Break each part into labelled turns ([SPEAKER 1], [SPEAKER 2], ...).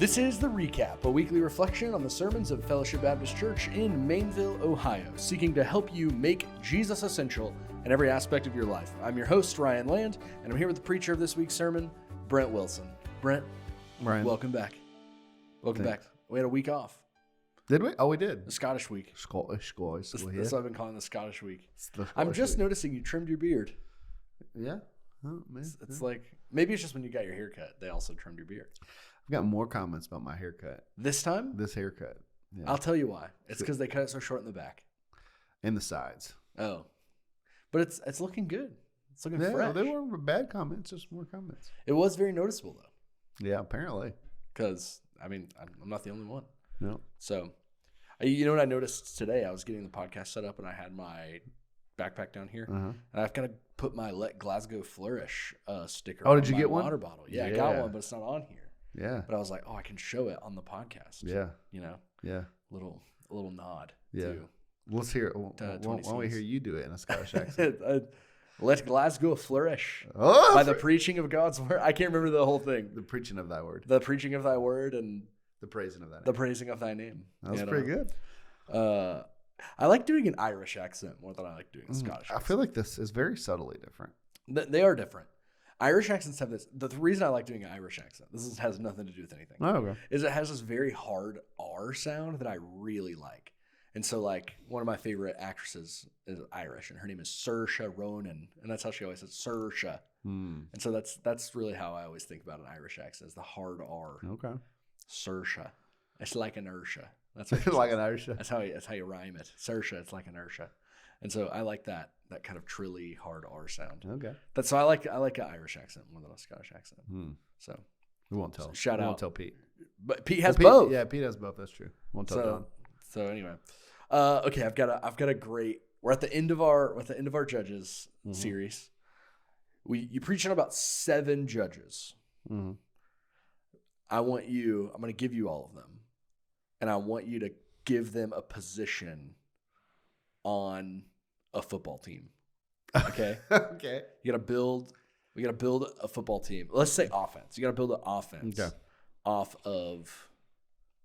[SPEAKER 1] This is The Recap, a weekly reflection on the sermons of Fellowship Baptist Church in Mainville, Ohio, seeking to help you make Jesus essential in every aspect of your life. I'm your host, Ryan Land, and I'm here with the preacher of this week's sermon, Brent Wilson. Brent,
[SPEAKER 2] Ryan,
[SPEAKER 1] welcome back. Welcome back. We had a week off.
[SPEAKER 2] Did we? Oh, we did.
[SPEAKER 1] The Scottish week.
[SPEAKER 2] Scottish.
[SPEAKER 1] That's what I've been calling the Scottish week.
[SPEAKER 2] Scottish
[SPEAKER 1] I'm just
[SPEAKER 2] week.
[SPEAKER 1] noticing you trimmed your beard.
[SPEAKER 2] Yeah. Oh, man.
[SPEAKER 1] It's like, maybe it's just when you got your haircut, they also trimmed your beard.
[SPEAKER 2] I've got more comments about my haircut.
[SPEAKER 1] This time?
[SPEAKER 2] This haircut. Yeah.
[SPEAKER 1] I'll tell you why. It's because they cut it so short in the back.
[SPEAKER 2] And the sides.
[SPEAKER 1] Oh. But it's looking good. It's looking
[SPEAKER 2] Yeah,
[SPEAKER 1] fresh.
[SPEAKER 2] they weren't bad comments, just more comments.
[SPEAKER 1] It was very noticeable, though.
[SPEAKER 2] Yeah, apparently.
[SPEAKER 1] Because, I mean, I'm not the only one.
[SPEAKER 2] No.
[SPEAKER 1] So, you know what I noticed today? I was getting the podcast set up, and I had my backpack down here.
[SPEAKER 2] Uh-huh.
[SPEAKER 1] And I've got to put my Let Glasgow Flourish sticker
[SPEAKER 2] Oh,
[SPEAKER 1] on
[SPEAKER 2] did you
[SPEAKER 1] my
[SPEAKER 2] get one?
[SPEAKER 1] water bottle. Yeah, I got one, but it's not on here.
[SPEAKER 2] Yeah.
[SPEAKER 1] But I was like, oh, I can show it on the podcast.
[SPEAKER 2] Yeah.
[SPEAKER 1] You know?
[SPEAKER 2] Yeah.
[SPEAKER 1] A little nod.
[SPEAKER 2] Yeah.
[SPEAKER 1] To,
[SPEAKER 2] Let's hear it. Why don't we hear you do it in a Scottish accent?
[SPEAKER 1] Let Glasgow flourish
[SPEAKER 2] Oh,
[SPEAKER 1] by the preaching of God's word. I can't remember the whole thing.
[SPEAKER 2] the preaching of thy word.
[SPEAKER 1] The preaching of thy word and
[SPEAKER 2] The praising of thy name.
[SPEAKER 1] the praising of thy name.
[SPEAKER 2] That was pretty good.
[SPEAKER 1] I like doing an Irish accent more than I like doing a Scottish
[SPEAKER 2] I
[SPEAKER 1] accent.
[SPEAKER 2] feel like this is very subtly different.
[SPEAKER 1] They are different. Irish accents have this. The reason I like doing an Irish accent, has nothing to do with anything,
[SPEAKER 2] Oh, okay.
[SPEAKER 1] is it has this very hard R sound that I really like. And so, like, one of my favorite actresses is Irish, and her name is Saoirse Ronan, and that's how she always says Saoirse. And so that's really how I always think about an Irish accent, is the hard R.
[SPEAKER 2] Okay.
[SPEAKER 1] Saoirse. It's like inertia. That's what
[SPEAKER 2] Like an Irish.
[SPEAKER 1] That's how you rhyme it. Saoirse, it's like inertia. And so I like that kind of trilly hard R sound.
[SPEAKER 2] Okay.
[SPEAKER 1] So I like an Irish accent more than a Scottish accent. So
[SPEAKER 2] We won't tell.
[SPEAKER 1] Shout
[SPEAKER 2] we
[SPEAKER 1] out.
[SPEAKER 2] won't tell Pete.
[SPEAKER 1] But Pete has
[SPEAKER 2] Pete,
[SPEAKER 1] both.
[SPEAKER 2] Yeah, Pete has both. That's true. Won't tell Don.
[SPEAKER 1] So anyway, okay. I've got a great. We're at the end of our Judges series. You preach on about 7 judges.
[SPEAKER 2] Mm-hmm.
[SPEAKER 1] I'm going to give you all of them, and I want you to give them a position on a football team. Okay.
[SPEAKER 2] Okay.
[SPEAKER 1] We got to build a football team. Let's say offense. You got to build an offense off of,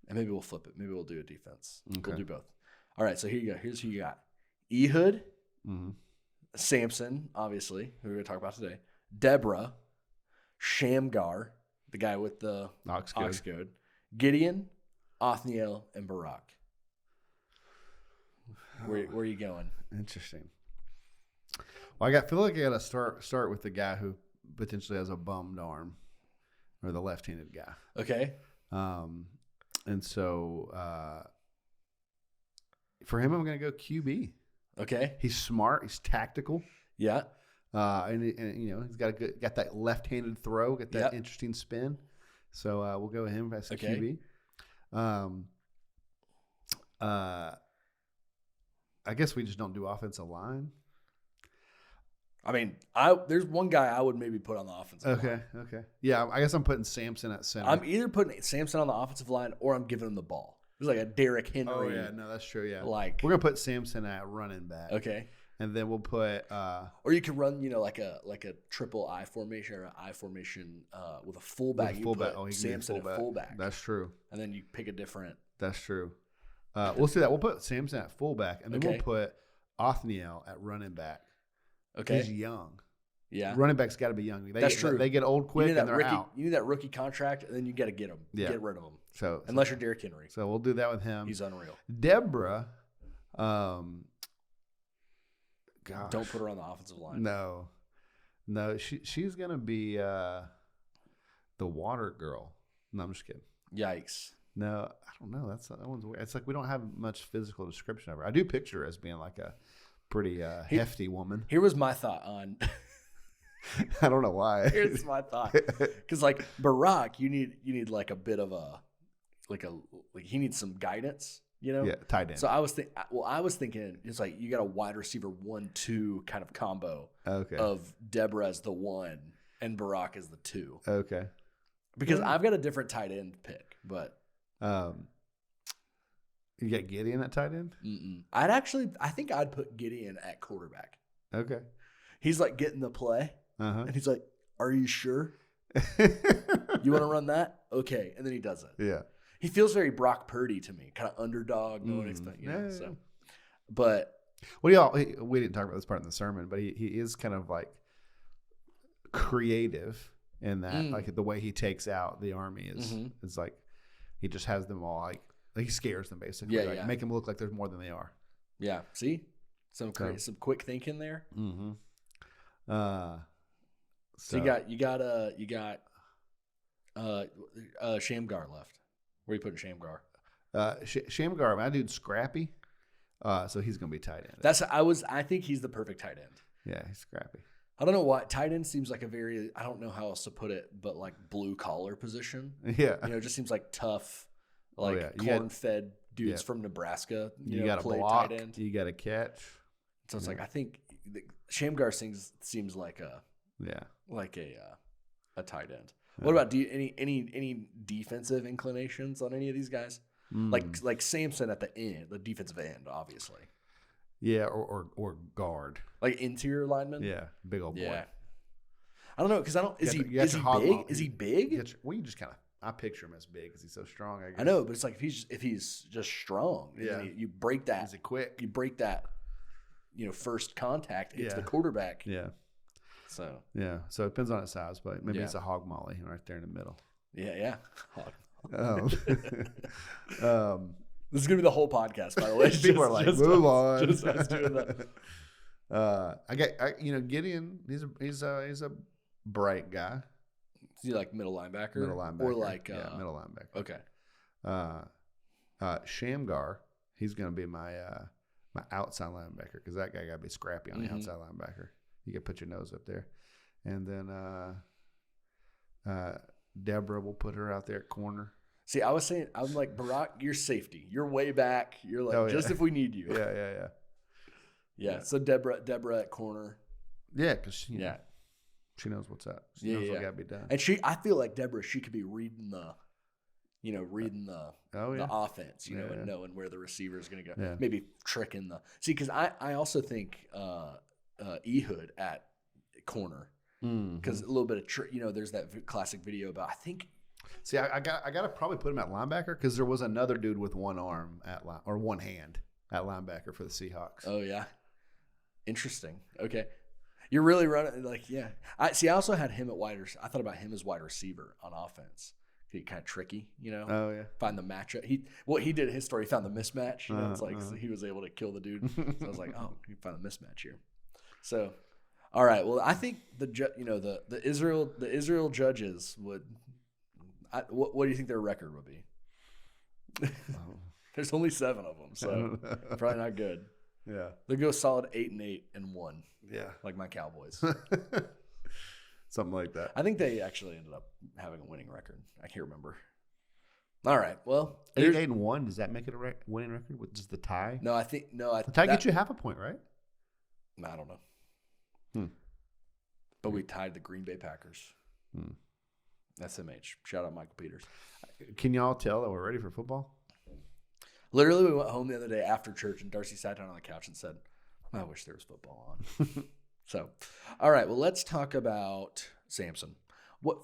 [SPEAKER 1] and maybe we'll flip it. Maybe we'll do a defense.
[SPEAKER 2] Okay.
[SPEAKER 1] We'll do both. All right. So here you go. Here's who you got: Ehud,
[SPEAKER 2] Mm-hmm.
[SPEAKER 1] Samson, obviously, who we're going to talk about today. Deborah, Shamgar, the guy with the
[SPEAKER 2] Ox
[SPEAKER 1] goad. Gideon, Othniel, and Barak. Where are you going?
[SPEAKER 2] Interesting. Well, I feel like I got to start with the guy who potentially has a bummed arm, or the left-handed guy.
[SPEAKER 1] Okay.
[SPEAKER 2] And so for him, I'm going to go QB.
[SPEAKER 1] Okay.
[SPEAKER 2] He's smart. He's tactical.
[SPEAKER 1] Yeah.
[SPEAKER 2] And you know, he's got that left-handed throw, got that interesting spin. So we'll go with him as a QB. I guess we just don't do offensive line.
[SPEAKER 1] I mean, there's one guy I would maybe put on the offensive line.
[SPEAKER 2] Okay. Yeah, I guess I'm putting Samson at center.
[SPEAKER 1] I'm either putting Samson on the offensive line or I'm giving him the ball. It's like a Derrick Henry.
[SPEAKER 2] Oh yeah, no, that's true. Yeah,
[SPEAKER 1] like
[SPEAKER 2] we're gonna put Samson at running back.
[SPEAKER 1] Okay.
[SPEAKER 2] And then we'll put
[SPEAKER 1] or you could run, like a triple I formation or an I formation with a fullback.
[SPEAKER 2] With a fullback.
[SPEAKER 1] You put Samson at fullback.
[SPEAKER 2] That's true.
[SPEAKER 1] And then you pick a different.
[SPEAKER 2] That's true. We'll see that. We'll put Samson at fullback, and then we'll put Othniel at running back.
[SPEAKER 1] Okay.
[SPEAKER 2] He's young.
[SPEAKER 1] Yeah.
[SPEAKER 2] Running back's got to be young.
[SPEAKER 1] That's true.
[SPEAKER 2] They get old quick and they're out.
[SPEAKER 1] You need that rookie contract, and then you got to get him.
[SPEAKER 2] Yeah.
[SPEAKER 1] Get rid of him.
[SPEAKER 2] So
[SPEAKER 1] unless you're Derrick Henry.
[SPEAKER 2] So we'll do that with him.
[SPEAKER 1] He's unreal.
[SPEAKER 2] Deborah, gosh.
[SPEAKER 1] Don't put her on the offensive line.
[SPEAKER 2] No, she's gonna be the water girl. No, I'm just kidding.
[SPEAKER 1] Yikes.
[SPEAKER 2] No, I don't know. That one's weird. It's like we don't have much physical description of her. I do picture her as being like a pretty hefty woman.
[SPEAKER 1] Here was my thought on.
[SPEAKER 2] I don't know why.
[SPEAKER 1] Here's my thought, because like Barak, you need like a bit of a he needs some guidance.
[SPEAKER 2] Yeah, tight end.
[SPEAKER 1] So I was thinking it's like you got a wide receiver 1-2 kind of combo.
[SPEAKER 2] Okay.
[SPEAKER 1] Of Deborah as the 1 and Barak as the 2.
[SPEAKER 2] Okay.
[SPEAKER 1] Because I've got a different tight end pick, but
[SPEAKER 2] you got Gideon at tight end?
[SPEAKER 1] I think I'd put Gideon at quarterback.
[SPEAKER 2] Okay.
[SPEAKER 1] He's like getting the play, and he's like, "Are you sure? You want to run that? Okay. And then he does it.
[SPEAKER 2] Yeah.
[SPEAKER 1] He feels very Brock Purdy to me, kind of underdog, no one expect, so. But
[SPEAKER 2] we didn't talk about this part in the sermon, but he is kind of like creative in that, like the way he takes out the army is like he just has them all like he scares them basically, make them look like there's more than they are. Yeah,
[SPEAKER 1] see, some quick thinking there. So you got Shamgar left. Where are you putting Shamgar?
[SPEAKER 2] Shamgar, my dude's scrappy. So he's gonna be tight end.
[SPEAKER 1] I think he's the perfect tight end.
[SPEAKER 2] Yeah, he's scrappy.
[SPEAKER 1] I don't know why tight end seems like a very, I don't know how else to put it, but like blue collar position.
[SPEAKER 2] Yeah,
[SPEAKER 1] it just seems like tough, like corn fed dudes from Nebraska.
[SPEAKER 2] You got to block. Tight end. You got to catch.
[SPEAKER 1] So it's like I think Shamgar seems like a tight end. What about any defensive inclinations on any of these guys? Like Samson at the end, the defensive end, obviously.
[SPEAKER 2] Yeah, or guard.
[SPEAKER 1] Like interior lineman?
[SPEAKER 2] Yeah, big old boy. Yeah.
[SPEAKER 1] I don't know, because I don't. Is he big? Is he big?
[SPEAKER 2] You just kind of. I picture him as big because he's so strong. I guess.
[SPEAKER 1] I know, but it's like if he's just strong. Yeah. You break that.
[SPEAKER 2] Is it quick?
[SPEAKER 1] You break that. First contact into the quarterback.
[SPEAKER 2] Yeah. So it depends on its size, but maybe it's a hog molly right there in the middle.
[SPEAKER 1] Yeah. This is gonna be the whole podcast, by the way.
[SPEAKER 2] People are like, move on. Just us doing that. Gideon. He's a bright guy.
[SPEAKER 1] Is he like middle linebacker? Or like
[SPEAKER 2] middle linebacker.
[SPEAKER 1] Okay.
[SPEAKER 2] Shamgar. He's gonna be my outside linebacker because that guy gotta be scrappy on the outside linebacker. You can put your nose up there, and then Deborah will put her out there at corner.
[SPEAKER 1] See, I'm like, Barack, you're safety. You're way back. You're like, just if we need you. Yeah. So Deborah at corner.
[SPEAKER 2] Yeah, because she knows what's up. She knows what got to be done.
[SPEAKER 1] And I feel like Deborah, she could be reading the offense, and knowing where the receiver is going to go.
[SPEAKER 2] Yeah.
[SPEAKER 1] Maybe tricking because I also think Ehud at corner. Because a little bit of there's that classic video about, I think.
[SPEAKER 2] See, I got to probably put him at linebacker because there was another dude with one arm or one hand at linebacker for the Seahawks.
[SPEAKER 1] Oh yeah, interesting. Okay, you're really running I also had him at wide. I thought about him as wide receiver on offense. He kind of tricky,
[SPEAKER 2] Oh yeah.
[SPEAKER 1] Find the matchup. He did his story. He found the mismatch. It's like so he was able to kill the dude. So I was like, oh, he found a mismatch here. So. All right. Well, I think the Israel judges would. What do you think their record would be? There's only 7 of them, so probably not good.
[SPEAKER 2] Yeah,
[SPEAKER 1] they'll go solid 8-8-1.
[SPEAKER 2] Yeah,
[SPEAKER 1] like my Cowboys.
[SPEAKER 2] Something like that.
[SPEAKER 1] I think they actually ended up having a winning record. I can't remember. All right. Well,
[SPEAKER 2] 8-8-1. Does that make it a winning record? With just the tie?
[SPEAKER 1] No, I think the
[SPEAKER 2] tie gets you half a point, right?
[SPEAKER 1] I don't know. But we tied the Green Bay Packers. SMH. Shout out Michael Peters.
[SPEAKER 2] Can y'all tell that we're ready for football?
[SPEAKER 1] Literally, we went home the other day after church, and Darcy sat down on the couch and said, I wish there was football on. So, all right. Well, let's talk about Samson.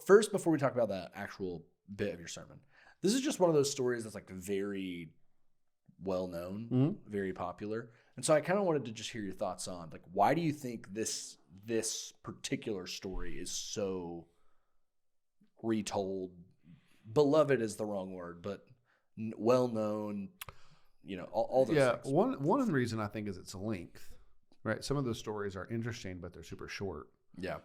[SPEAKER 1] First, before we talk about that actual bit of your sermon, this is just one of those stories that's like very well-known, very popular. And so I kind of wanted to just hear your thoughts on, like, why do you think this particular story is so retold? Beloved is the wrong word, but well known. All those things.
[SPEAKER 2] One reason I think is its length, right? Some of those stories are interesting, but they're super short.
[SPEAKER 1] Yeah.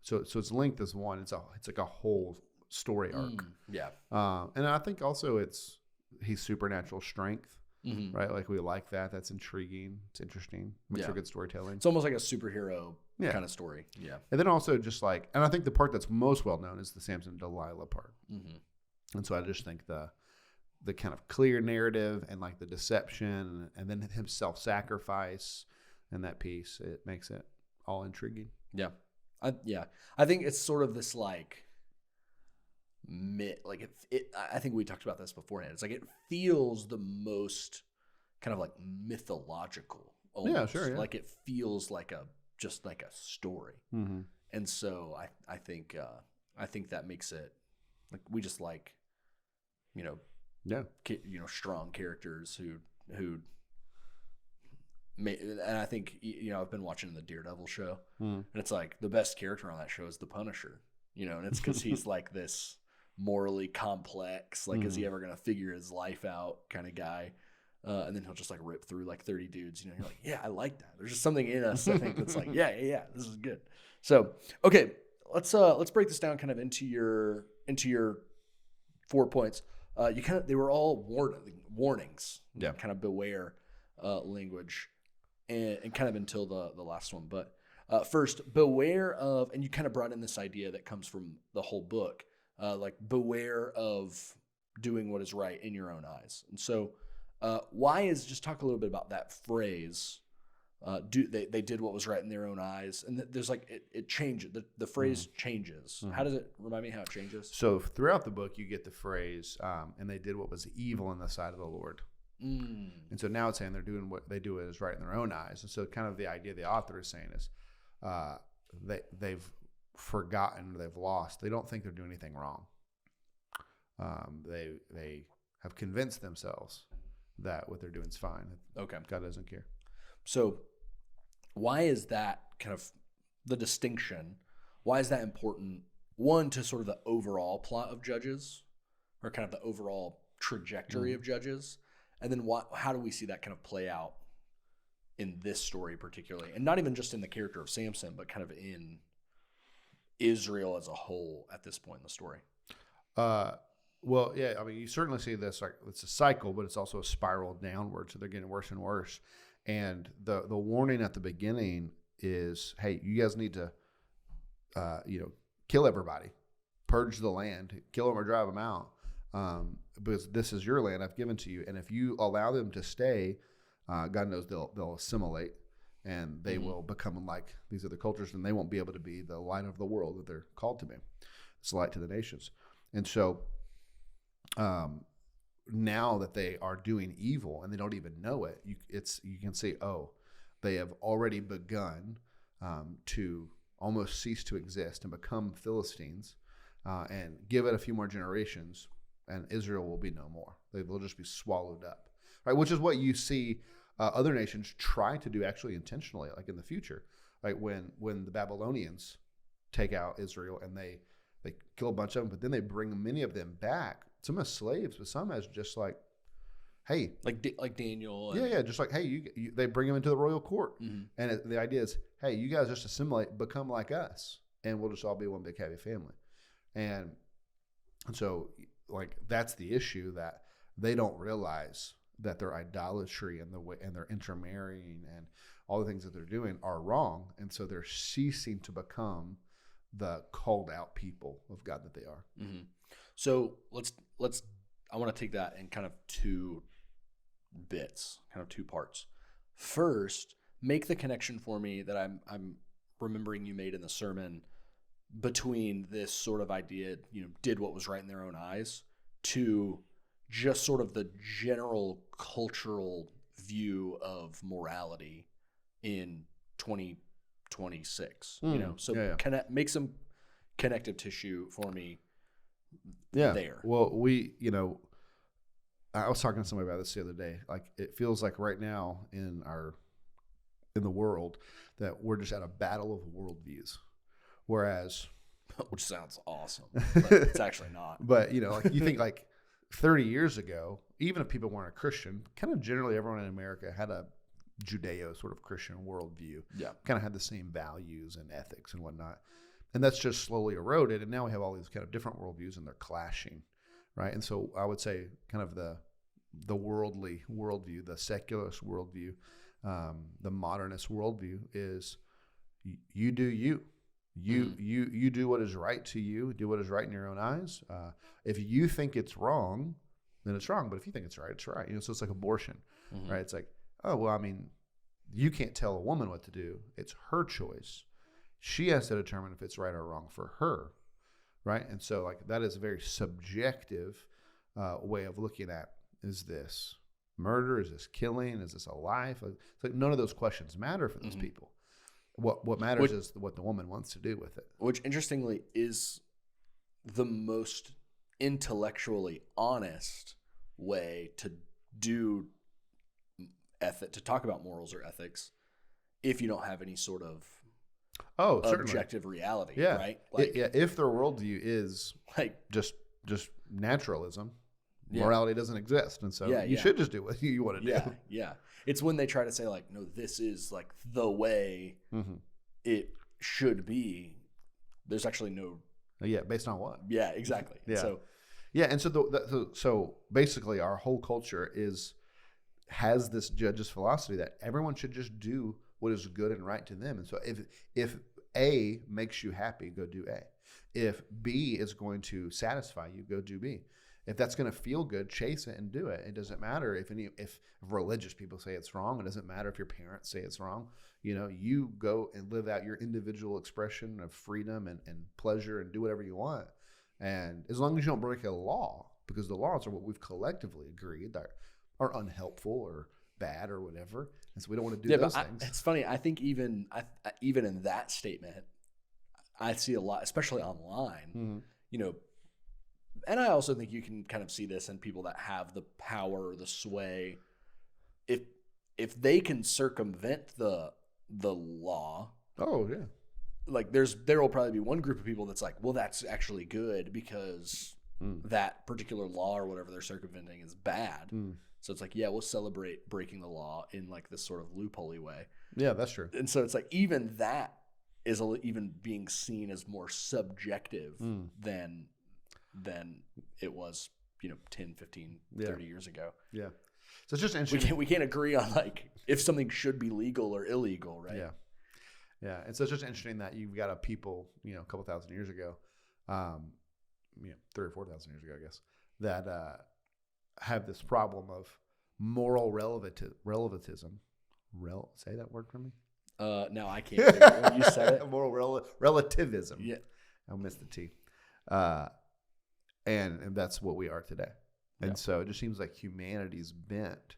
[SPEAKER 2] So its length is one. It's like a whole story arc.
[SPEAKER 1] Yeah.
[SPEAKER 2] And I think also he's supernatural strength. Right, like we like that. That's intriguing. It's interesting. Makes for good storytelling.
[SPEAKER 1] It's almost like a superhero kind of story. Yeah,
[SPEAKER 2] and then also just and I think the part that's most well known is the Samson Delilah part. And so I just think the kind of clear narrative and like the deception and then him self-sacrifice and that piece, it makes it all intriguing.
[SPEAKER 1] Yeah, I think it's sort of this like. I think we talked about this beforehand. It's like it feels the most kind of like mythological. Almost.
[SPEAKER 2] Yeah, sure. Yeah.
[SPEAKER 1] Like it feels like just like a story. And so I think that makes it Like we just like, you know, strong characters who. And I think, you know, I've been watching the Daredevil show, and it's like the best character on that show is the Punisher, you know, and it's because he's like this morally complex, like, is he ever going to figure his life out kind of guy? And then he'll just like rip through like 30 dudes, you know, you're like, yeah, I like that. There's just something in us, I think, that's like, yeah, this is good. So, okay, let's break this down kind of into your 4 points. They were all warnings, kind of beware language. And kind of until the last one. But first, beware of, and you kind of brought in this idea that comes from the whole book, like beware of doing what is right in your own eyes. And so just talk a little bit about that phrase, they did what was right in their own eyes. And there's like, it changes, the phrase changes. How does it, remind me how it changes?
[SPEAKER 2] So throughout the book, you get the phrase, and they did what was evil in the sight of the Lord. And so now it's saying they're doing what they do is right in their own eyes. And so kind of the idea the author is saying is they've forgotten, they've lost. They don't think they're doing anything wrong. They have convinced themselves that what they're doing is fine.
[SPEAKER 1] Okay.
[SPEAKER 2] God doesn't care.
[SPEAKER 1] So why is that kind of the distinction? Why is that important? One, to sort of the overall plot of Judges, or kind of the overall trajectory of Judges. And then how do we see that kind of play out in this story particularly? And not even just in the character of Samson, but kind of in Israel as a whole at this point in the story.
[SPEAKER 2] Well, yeah, I mean, you certainly see this, like it's a cycle, but it's also a spiral downward. So they're getting worse and worse. And the warning at the beginning is, hey, you guys need to, kill everybody, purge the land, kill them or drive them out. Because this is your land I've given to you. And if you allow them to stay, God knows they'll assimilate and they will become like these other cultures, and they won't be able to be the light of the world that they're called to be. It's light to the nations. And so now that they are doing evil and they don't even know it, you can see, they have already begun to almost cease to exist and become Philistines, and give it a few more generations, and Israel will be no more. They will just be swallowed up, right? Which is what you see other nations try to do actually intentionally, like in the future, like when the Babylonians take out Israel and they kill a bunch of them, but then they bring many of them back, some as slaves, but some as just like, hey,
[SPEAKER 1] like Daniel.
[SPEAKER 2] Just like, hey, they bring them into the royal court, and the idea is, hey, you guys just assimilate, become like us, and we'll just all be one big happy family, and so. Like that's the issue, that they don't realize that their idolatry and their intermarrying and all the things that they're doing are wrong, and so they're ceasing to become the called out people of God that they are.
[SPEAKER 1] So let's I want to take that in kind of two bits, kind of two parts. First, make the connection for me that I'm remembering you made in the sermon between this sort of idea, did what was right in their own eyes, to just sort of the general cultural view of morality in 2026. Make some connective tissue for me. There.
[SPEAKER 2] Well, I was talking to somebody about this the other day. Like, it feels like right now in the world that we're just at a battle of worldviews. Whereas,
[SPEAKER 1] which sounds awesome, but it's actually not.
[SPEAKER 2] But like you think like 30 years ago, even if people weren't a Christian, kind of generally everyone in America had a Judeo sort of Christian worldview. Yeah, kind of had the same values and ethics and whatnot, and that's just slowly eroded. And now we have all these kind of different worldviews, and they're clashing, right? And so I would say kind of the worldly worldview, the secularist worldview, the modernist worldview is you do you. You do what is right to you, do what is right in your own eyes. If you think it's wrong, then it's wrong. But if you think it's right, it's right. So it's like abortion, right? It's like, oh, well, I mean, you can't tell a woman what to do. It's her choice. She has to determine if it's right or wrong for her, right? And so like that is a very subjective way of looking at, is this murder? Is this killing? Is this a life? It's like none of those questions matter for those people. What matters is what the woman wants to do with it.
[SPEAKER 1] Which, interestingly, is the most intellectually honest way to do to talk about morals or ethics if you don't have any sort of objective reality, right?
[SPEAKER 2] Like, if their worldview is like just naturalism, morality doesn't exist, and so you should just do what you want to do.
[SPEAKER 1] Yeah. It's when they try to say like, no, this is like the way it should be. There's actually no.
[SPEAKER 2] Based on what?
[SPEAKER 1] Yeah, exactly.
[SPEAKER 2] Yeah. And so basically, our whole culture has this judge's philosophy that everyone should just do what is good and right to them. And so if A makes you happy, go do A. If B is going to satisfy you, go do B. If that's going to feel good, chase it and do it. It doesn't matter if religious people say it's wrong. It doesn't matter if your parents say it's wrong. You go and live out your individual expression of freedom and pleasure and do whatever you want. And as long as you don't break a law, because the laws are what we've collectively agreed that are unhelpful or bad or whatever. And so we don't want to do those things.
[SPEAKER 1] It's funny. I think even in that statement, I see a lot, especially online, and I also think you can kind of see this in people that have the power or the sway. If they can circumvent the law.
[SPEAKER 2] Oh yeah.
[SPEAKER 1] Like there will probably be one group of people that's like, well, that's actually good because that particular law or whatever they're circumventing is bad. So it's like, we'll celebrate breaking the law in like this sort of loopholey way.
[SPEAKER 2] Yeah, that's true.
[SPEAKER 1] And so it's like even that is even being seen as more subjective than it was, 10, 15, 30 years ago.
[SPEAKER 2] Yeah. So it's just interesting.
[SPEAKER 1] We can't agree on like if something should be legal or illegal, right?
[SPEAKER 2] Yeah. Yeah. And so it's just interesting that you've got a people, a couple thousand years ago, 3,000 or 4,000 years ago, I guess, that have this problem of moral relativism. Say that word for me?
[SPEAKER 1] No, I can't do it. When you said it.
[SPEAKER 2] Moral relativism.
[SPEAKER 1] Yeah.
[SPEAKER 2] I missed the T. And that's what we are today. And so it just seems like humanity's bent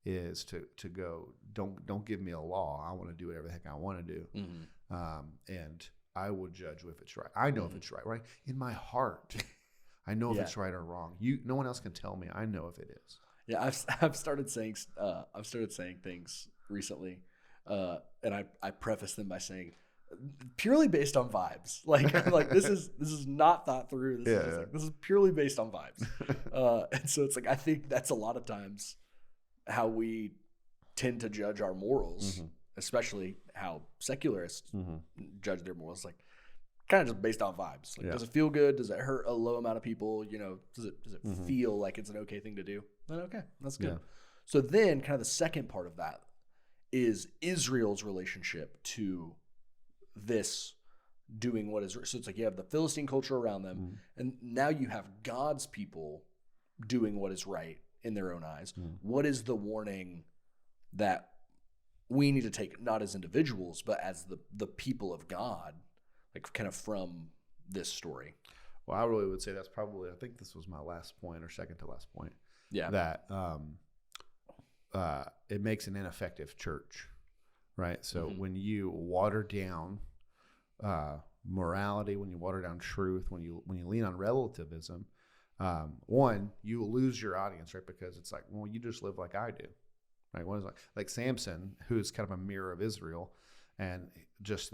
[SPEAKER 2] is to go, don't give me a law. I want to do whatever the heck I want to do. And I will judge if it's right. I know if it's right? In my heart, I know if it's right or wrong. No one else can tell me. I know if it is. Yeah,
[SPEAKER 1] I've started saying things recently, and I preface them by saying purely based on vibes. Like this is not thought through. This is purely based on vibes. And so it's like I think that's a lot of times how we tend to judge our morals, especially how secularists judge their morals. Like kind of just based on vibes. Like, does it feel good? Does it hurt a low amount of people? Does it feel like it's an okay thing to do? Then okay, that's good. Yeah. So then kind of the second part of that is Israel's relationship to this doing what is. So it's like you have the Philistine culture around them, and now you have God's people doing what is right in their own eyes. What is the warning that we need to take, not as individuals, but as the people of God, like kind of from this story?
[SPEAKER 2] Well, I really would say that's probably, I think this was my last point or second to last point. Yeah. That it makes an ineffective church, right? So when you water down morality, when you water down truth, when you lean on relativism, one, you lose your audience, right? Because it's like, well, you just live like I do, right? One is like Samson, who's kind of a mirror of Israel, and just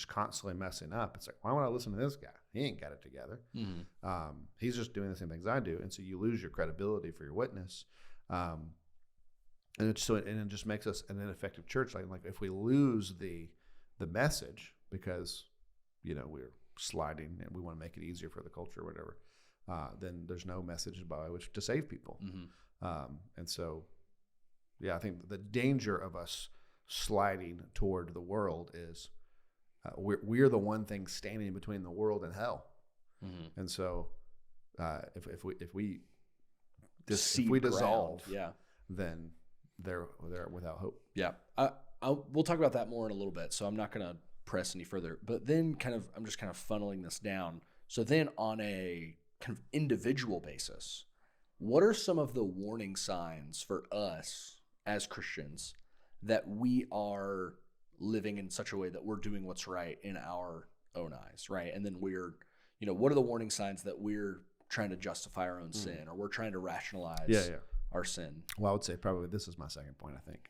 [SPEAKER 2] constantly messing up. It's like, why would I listen to this guy? He ain't got it together. He's just doing the same things I do, and so you lose your credibility for your witness. And it just makes us an ineffective church. Like if we lose the message because we're sliding and we want to make it easier for the culture or whatever, then there's no message by which to save people. And so, I think the danger of us sliding toward the world is we're the one thing standing between the world and hell. And so if we dissolve, then they're without hope. Yeah,
[SPEAKER 1] we'll talk about that more in a little bit. So I'm not going to press any further. But then I'm just kind of funneling this down. So then on a kind of individual basis, what are some of the warning signs for us as Christians that we are living in such a way that we're doing what's right in our own eyes, right? And then we're, what are the warning signs that we're trying to justify our own sin, or we're trying to rationalize our sin.
[SPEAKER 2] Well, I would say probably this is my second point, I think.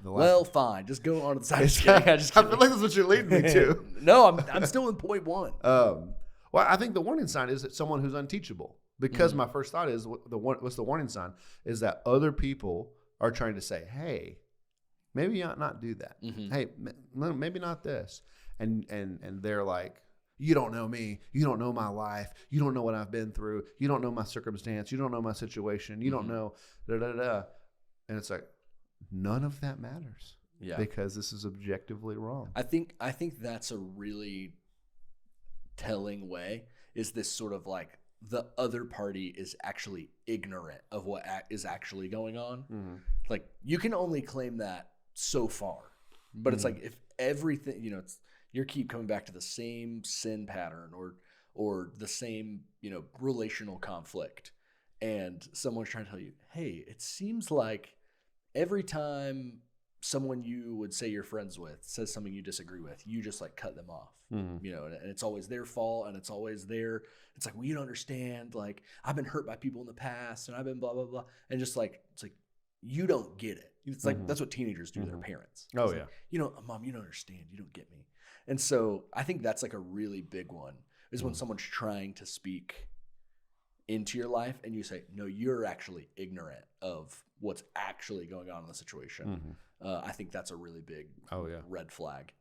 [SPEAKER 1] Well, fine. Just go on to the side.
[SPEAKER 2] I feel like that's what you're leading me to.
[SPEAKER 1] No, I'm still in point one.
[SPEAKER 2] Well, I think the warning sign is that someone who's unteachable. Because my first thought is, what's the warning sign? Is that other people are trying to say, hey, maybe you ought not do that. Hey, maybe not this. And they're like, you don't know me. You don't know my life. You don't know what I've been through. You don't know my circumstance. You don't know my situation. You don't know da-da-da-da. And it's like, none of that matters. Yeah. Because this is objectively wrong.
[SPEAKER 1] I think that's a really telling way, is this sort of like the other party is actually ignorant of what is actually going on. Like, you can only claim that so far, but it's like, if everything, you keep coming back to the same sin pattern or the same, relational conflict, and someone's trying to tell you, hey, it seems like every time someone you would say you're friends with says something you disagree with, you just like cut them off, and it's always their fault, and it's always it's like, well, you don't understand. Like, I've been hurt by people in the past, and I've been blah, blah, blah. And just like, it's like, you don't get it. It's like, that's what teenagers do to their parents.
[SPEAKER 2] Oh,
[SPEAKER 1] it's like, Mom, you don't understand. You don't get me. And so I think that's like a really big one, is when someone's trying to speak into your life and you say, no, you're actually ignorant of what's actually going on in the situation. I think that's a really big red flag.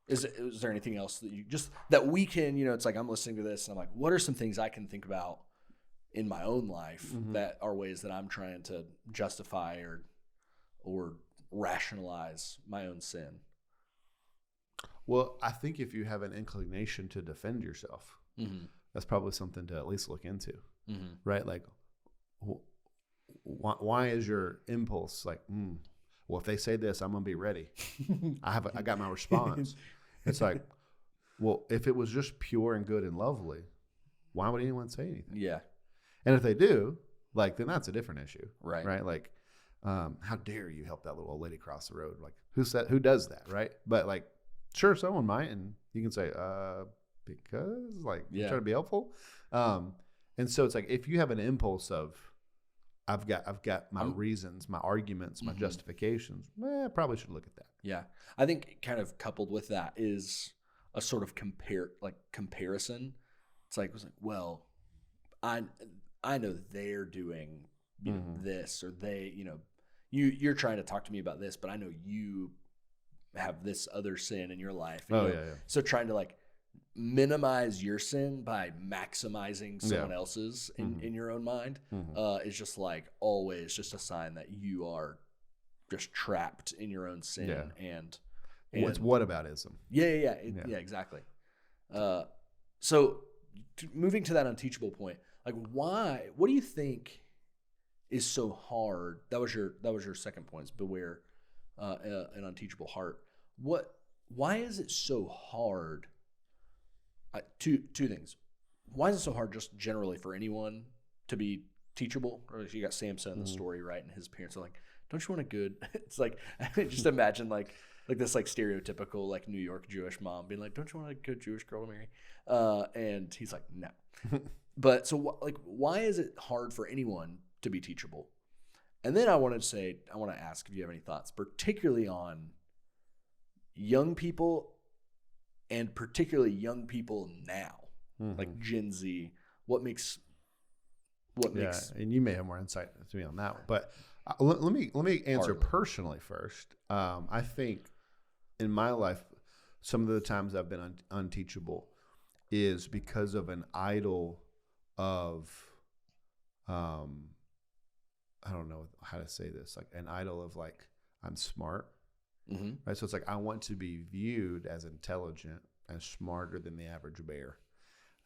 [SPEAKER 1] Is there anything else that we can, it's like, I'm listening to this and I'm like, what are some things I can think about in my own life that are ways that I'm trying to justify or rationalize my own sin?
[SPEAKER 2] Well, I think if you have an inclination to defend yourself, that's probably something to at least look into, right? Like, why is your impulse like, well, if they say this, I'm going to be ready. I got my response. It's like, well, if it was just pure and good and lovely, why would anyone say anything?
[SPEAKER 1] Yeah.
[SPEAKER 2] And if they do, like, then that's a different issue.
[SPEAKER 1] Right.
[SPEAKER 2] Right. Like, how dare you help that little old lady cross the road? Like, who does that? Right. But like, sure, someone might, and you can say, because like, you're trying to be helpful. And so it's like, if you have an impulse of, I've got my reasons, my arguments, my justifications, I probably should look at that.
[SPEAKER 1] Yeah. I think kind of coupled with that is a sort of comparison. It's like, well, I know they're doing this, or they, you're trying to talk to me about this, but I know you have this other sin in your life. So trying to like minimize your sin by maximizing someone else's in your own mind is just like always just a sign that you are just trapped in your own sin. And
[SPEAKER 2] it's whataboutism.
[SPEAKER 1] Yeah, exactly. So moving to that unteachable point, like, what do you think is so hard? That was your second point, is beware an unteachable heart. Why is it so hard? Two things. Why is it so hard just generally for anyone to be teachable? Or you got Samson in the story, right? And his parents are like, don't you want a good, it's like, just imagine like this like stereotypical like New York Jewish mom being like, don't you want a good Jewish girl to marry? And he's like, no. But so why is it hard for anyone to be teachable? And then I want to ask if you have any thoughts, particularly on young people, and particularly young people now, like Gen Z. What makes?
[SPEAKER 2] And you may have more insight to me on that one, but let me answer personally first. I think in my life, some of the times I've been unteachable is because of an idol of, I don't know how to say this, like an idol of like, I'm smart. Right. So it's like, I want to be viewed as intelligent, as smarter than the average bear,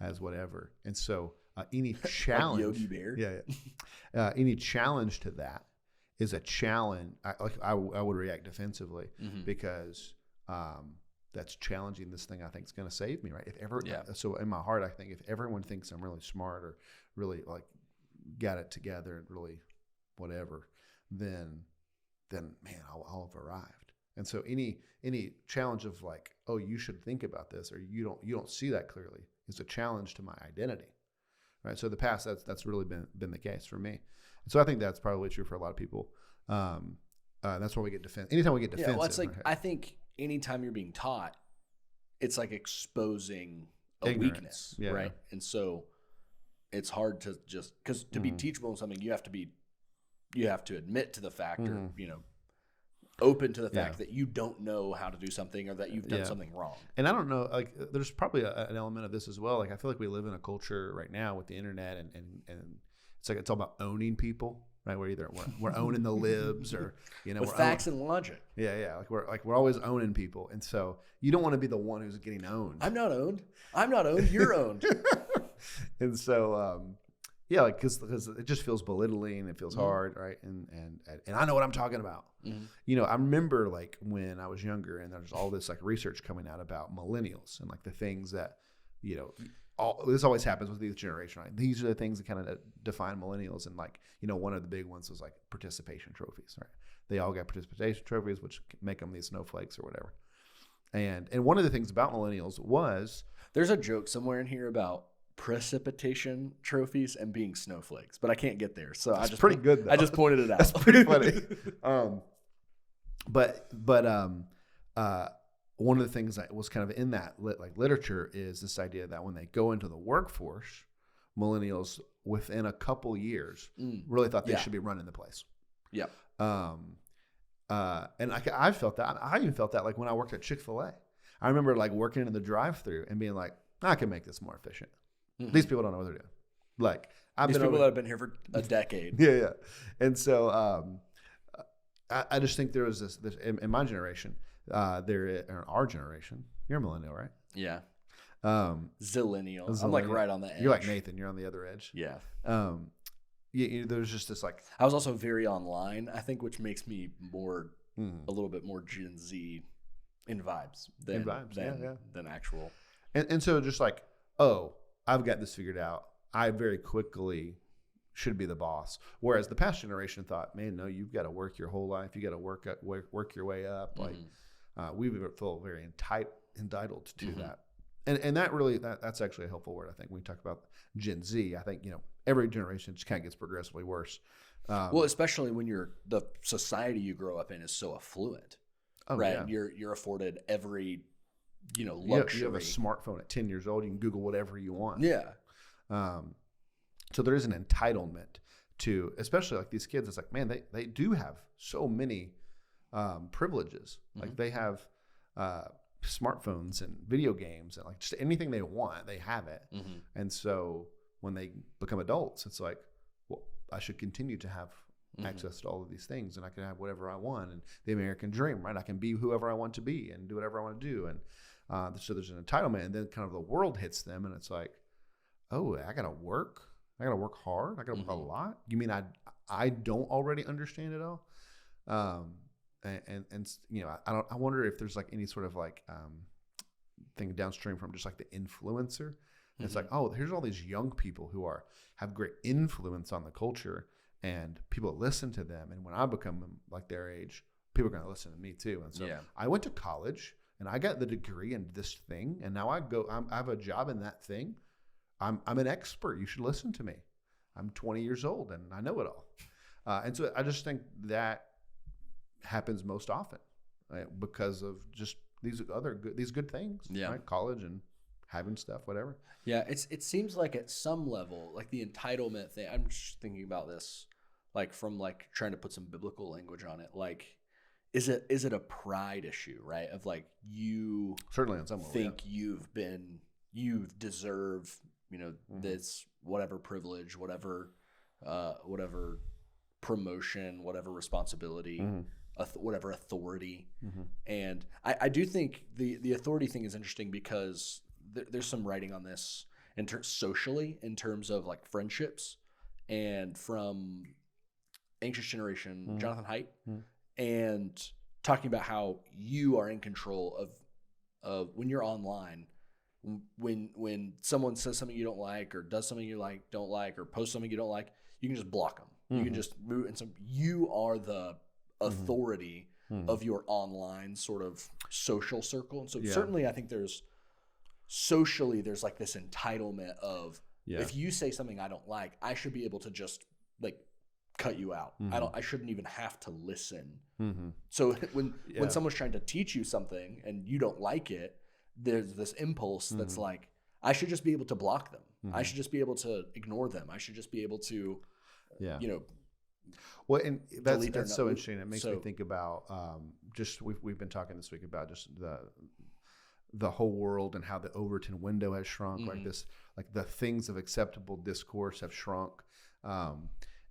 [SPEAKER 2] as whatever. And so any challenge,
[SPEAKER 1] like Yogi Bear.
[SPEAKER 2] Any challenge to that is a challenge. I would react defensively because that's challenging this thing I think is going to save me. Right. So in my heart, I think if everyone thinks I'm really smart or really like got it together and really whatever, then man, I'll have arrived. And so any challenge of like, oh, you should think about this, or you don't see that clearly, is a challenge to my identity. right? So the past, that's really been the case for me. And so I think that's probably true for a lot of people. That's why we get defensive. Anytime we get defensive.
[SPEAKER 1] Well, it's like, I think anytime you're being taught, it's like exposing a
[SPEAKER 2] Ignorance.
[SPEAKER 1] weakness,
[SPEAKER 2] Yeah.
[SPEAKER 1] right? And so it's hard to just, because to be teachable in something, you have to admit to the fact, or, open to the fact that you don't know how to do something, or that you've done something wrong.
[SPEAKER 2] And I don't know, like, there's probably an element of this as well. Like, I feel like we live in a culture right now with the internet, and it's like, it's all about owning people, right? We're either we're owning the libs, or
[SPEAKER 1] With
[SPEAKER 2] we're
[SPEAKER 1] facts and logic.
[SPEAKER 2] Yeah. Like we're always owning people, and so you don't want to be the one who's getting owned.
[SPEAKER 1] I'm not owned. You're owned.
[SPEAKER 2] And so, like, because it just feels belittling. It feels hard, right? And I know what I'm talking about. I remember, like, when I was younger, and there's all this, like, research coming out about millennials and, like, the things that, this always happens with each generation, right? These are the things that kind of define millennials. And, like, one of the big ones was, like, participation trophies, right? They all got participation trophies, which make them these snowflakes or whatever. And one of the things about millennials was,
[SPEAKER 1] there's a joke somewhere in here about precipitation trophies and being snowflakes, but I can't get there. So
[SPEAKER 2] pretty good, though.
[SPEAKER 1] I just pointed it out.
[SPEAKER 2] That's pretty funny. But one of the things that was kind of in that literature is this idea that when they go into the workforce, millennials within a couple years really thought they should be running the place.
[SPEAKER 1] Yeah.
[SPEAKER 2] And I felt that. I even felt that, like, when I worked at Chick-fil-A. I remember, like, working in the drive-thru and being like, I can make this more efficient. These people don't know what they're doing. Like,
[SPEAKER 1] these people that have been here for a decade.
[SPEAKER 2] Yeah. And so I just think there was this in my generation, in our generation. You're a millennial, right?
[SPEAKER 1] Yeah. Zillennial. I'm, like, right on the edge.
[SPEAKER 2] You're like Nathan. You're on the other edge.
[SPEAKER 1] Yeah.
[SPEAKER 2] There's just this, like,
[SPEAKER 1] I was also very online, I think, which makes me a little bit more Gen Z in vibes than actual.
[SPEAKER 2] And so just like, oh, I've got this figured out. I very quickly should be the boss. Whereas the past generation thought, man, no, you've got to work your whole life. You got to work your way up. Like, we feel very entitled to that. And that really, that's actually a helpful word, I think, when we talk about Gen Z. I think, every generation just kind of gets progressively worse.
[SPEAKER 1] Well, especially when the society you grow up in is so affluent, right? Yeah. You're afforded every, luxury.
[SPEAKER 2] You have a smartphone at 10 years old. You can Google whatever you want.
[SPEAKER 1] Yeah.
[SPEAKER 2] So there is an entitlement to, especially like these kids. It's like, man, they do have so many privileges. Like, they have smartphones and video games and, like, just anything they want, they have it. And so when they become adults, it's like, well, I should continue to have access to all of these things, and I can have whatever I want. And the American dream, right? I can be whoever I want to be and do whatever I want to do. And so there's an entitlement, and then kind of the world hits them, and it's like, oh, I gotta work hard. I gotta work a lot. You mean I don't already understand it all? I wonder if there's, like, any sort of, like, thing downstream from just, like, the influencer. And it's like, oh, here's all these young people who have great influence on the culture, and people listen to them. And when I become, like, their age, people are going to listen to me too. And so I went to college and I got the degree in this thing, and now I have a job in that thing. I'm an expert. You should listen to me. I'm 20 years old and I know it all. And so I just think that happens most often, right? Because of just these good things, right? College and having stuff, whatever.
[SPEAKER 1] Yeah, it seems like at some level, like the entitlement thing. I'm just thinking about this, like, from, like, trying to put some biblical language on it. Like, is it a pride issue, right? Of, like, you
[SPEAKER 2] certainly in some level,
[SPEAKER 1] think you deserve, this whatever privilege, whatever promotion, whatever responsibility, whatever authority. And I do think the authority thing is interesting because there's some writing on this socially in terms of, like, friendships, and from Anxious Generation, Jonathan Haidt, and talking about how you are in control of when you're online. When someone says something you don't like, or does something you don't like, or posts something you don't like, you can just block them. You can just move, and you are the authority of your online sort of social circle. And so certainly I think there's like this entitlement of
[SPEAKER 2] Yeah.
[SPEAKER 1] If you say something I don't like, I should be able to just like cut you out. I shouldn't even have to listen. So when someone's trying to teach you something and you don't like it, there's this impulse that's like, I should just be able to block them. I should just be able to ignore them. I should just be able to,
[SPEAKER 2] Well, and that's so interesting. It makes me think about we've been talking this week about just the whole world and how the Overton window has shrunk. Like the things of acceptable discourse have shrunk.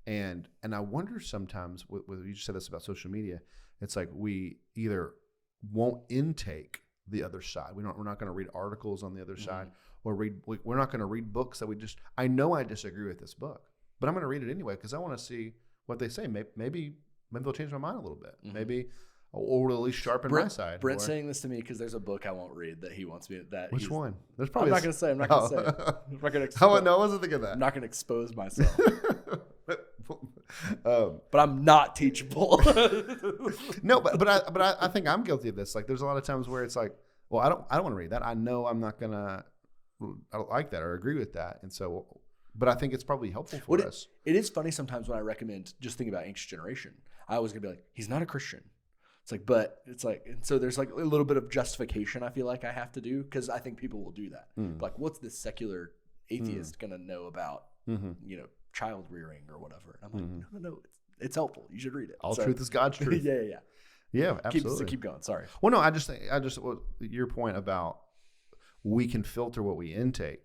[SPEAKER 2] And I wonder sometimes, you just said this about social media, it's like we either won't intake the other side. We're not going to read articles on the other side, or we're not going to read books that I know I disagree with this book, but I'm going to read it anyway because I want to see what they say. Maybe they'll change my mind a little bit. Maybe, or at least sharpen my side.
[SPEAKER 1] Brent's saying this to me because there's a book I won't read that he wants me to.
[SPEAKER 2] Which one? There's probably.
[SPEAKER 1] I'm not going to say. I'm not going to say. I'm not going to.
[SPEAKER 2] No, I wasn't thinking of that.
[SPEAKER 1] I'm not going to expose myself. But I'm not teachable.
[SPEAKER 2] No, but I think I'm guilty of this. Like, there's a lot of times where it's like, well, I don't want to read that. I know I'm not gonna. I don't like that or agree with that, and so. But I think it's probably helpful for us.
[SPEAKER 1] It is funny sometimes when I recommend just think about Anxious Generation. I always gonna be like, he's not a Christian. It's like, and so there's like a little bit of justification I feel like I have to do because I think people will do that. Like, what's this secular atheist gonna know about, child rearing or whatever? And I'm like, no, it's helpful. You should read it.
[SPEAKER 2] All truth is God's truth. Yeah, absolutely.
[SPEAKER 1] Keep going. Sorry.
[SPEAKER 2] Well, no, I just your point about we can filter what we intake,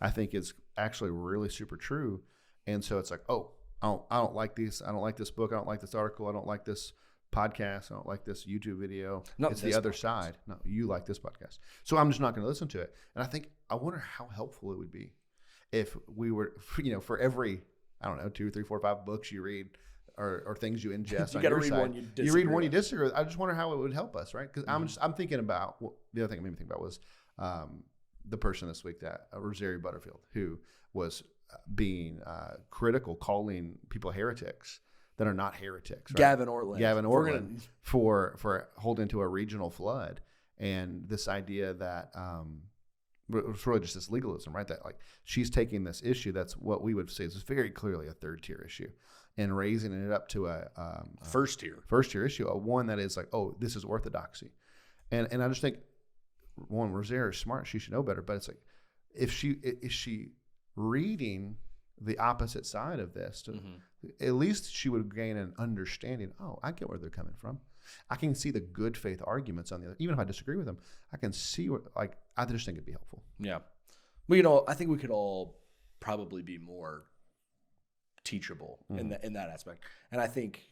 [SPEAKER 2] I think is actually really super true. And so it's like, oh, I don't like these. I don't like this book. I don't like this article. I don't like this podcast. I don't like this YouTube video. It's the other side. No, you like this podcast. So I'm just not going to listen to it. And I wonder how helpful it would be if we were, for every, I don't know, 2, 3, 4, 5 books you read or things you ingest on your side, you read one you disagree with. I just wonder how it would help us, right? Because I'm thinking about, the other thing it made me think about was the person this week, that Rosario Butterfield, who was being critical, calling people heretics that are not heretics. Right?
[SPEAKER 1] Gavin Ortland
[SPEAKER 2] for holding to a regional flood, and this idea that it's really just this legalism, right? That like she's taking this issue that's what we would say is very clearly a third tier issue, and raising it up to a
[SPEAKER 1] first tier
[SPEAKER 2] issue, a one that is like, oh, this is orthodoxy, and I just think Rosario is smart, she should know better, but it's like is she reading the opposite side of this at least she would gain an understanding. Oh, I get where they're coming from. I can see the good faith arguments on the other, even if I disagree with them. I can see I just think it'd be helpful.
[SPEAKER 1] Yeah, well, I think we could all probably be more teachable in that aspect, and I think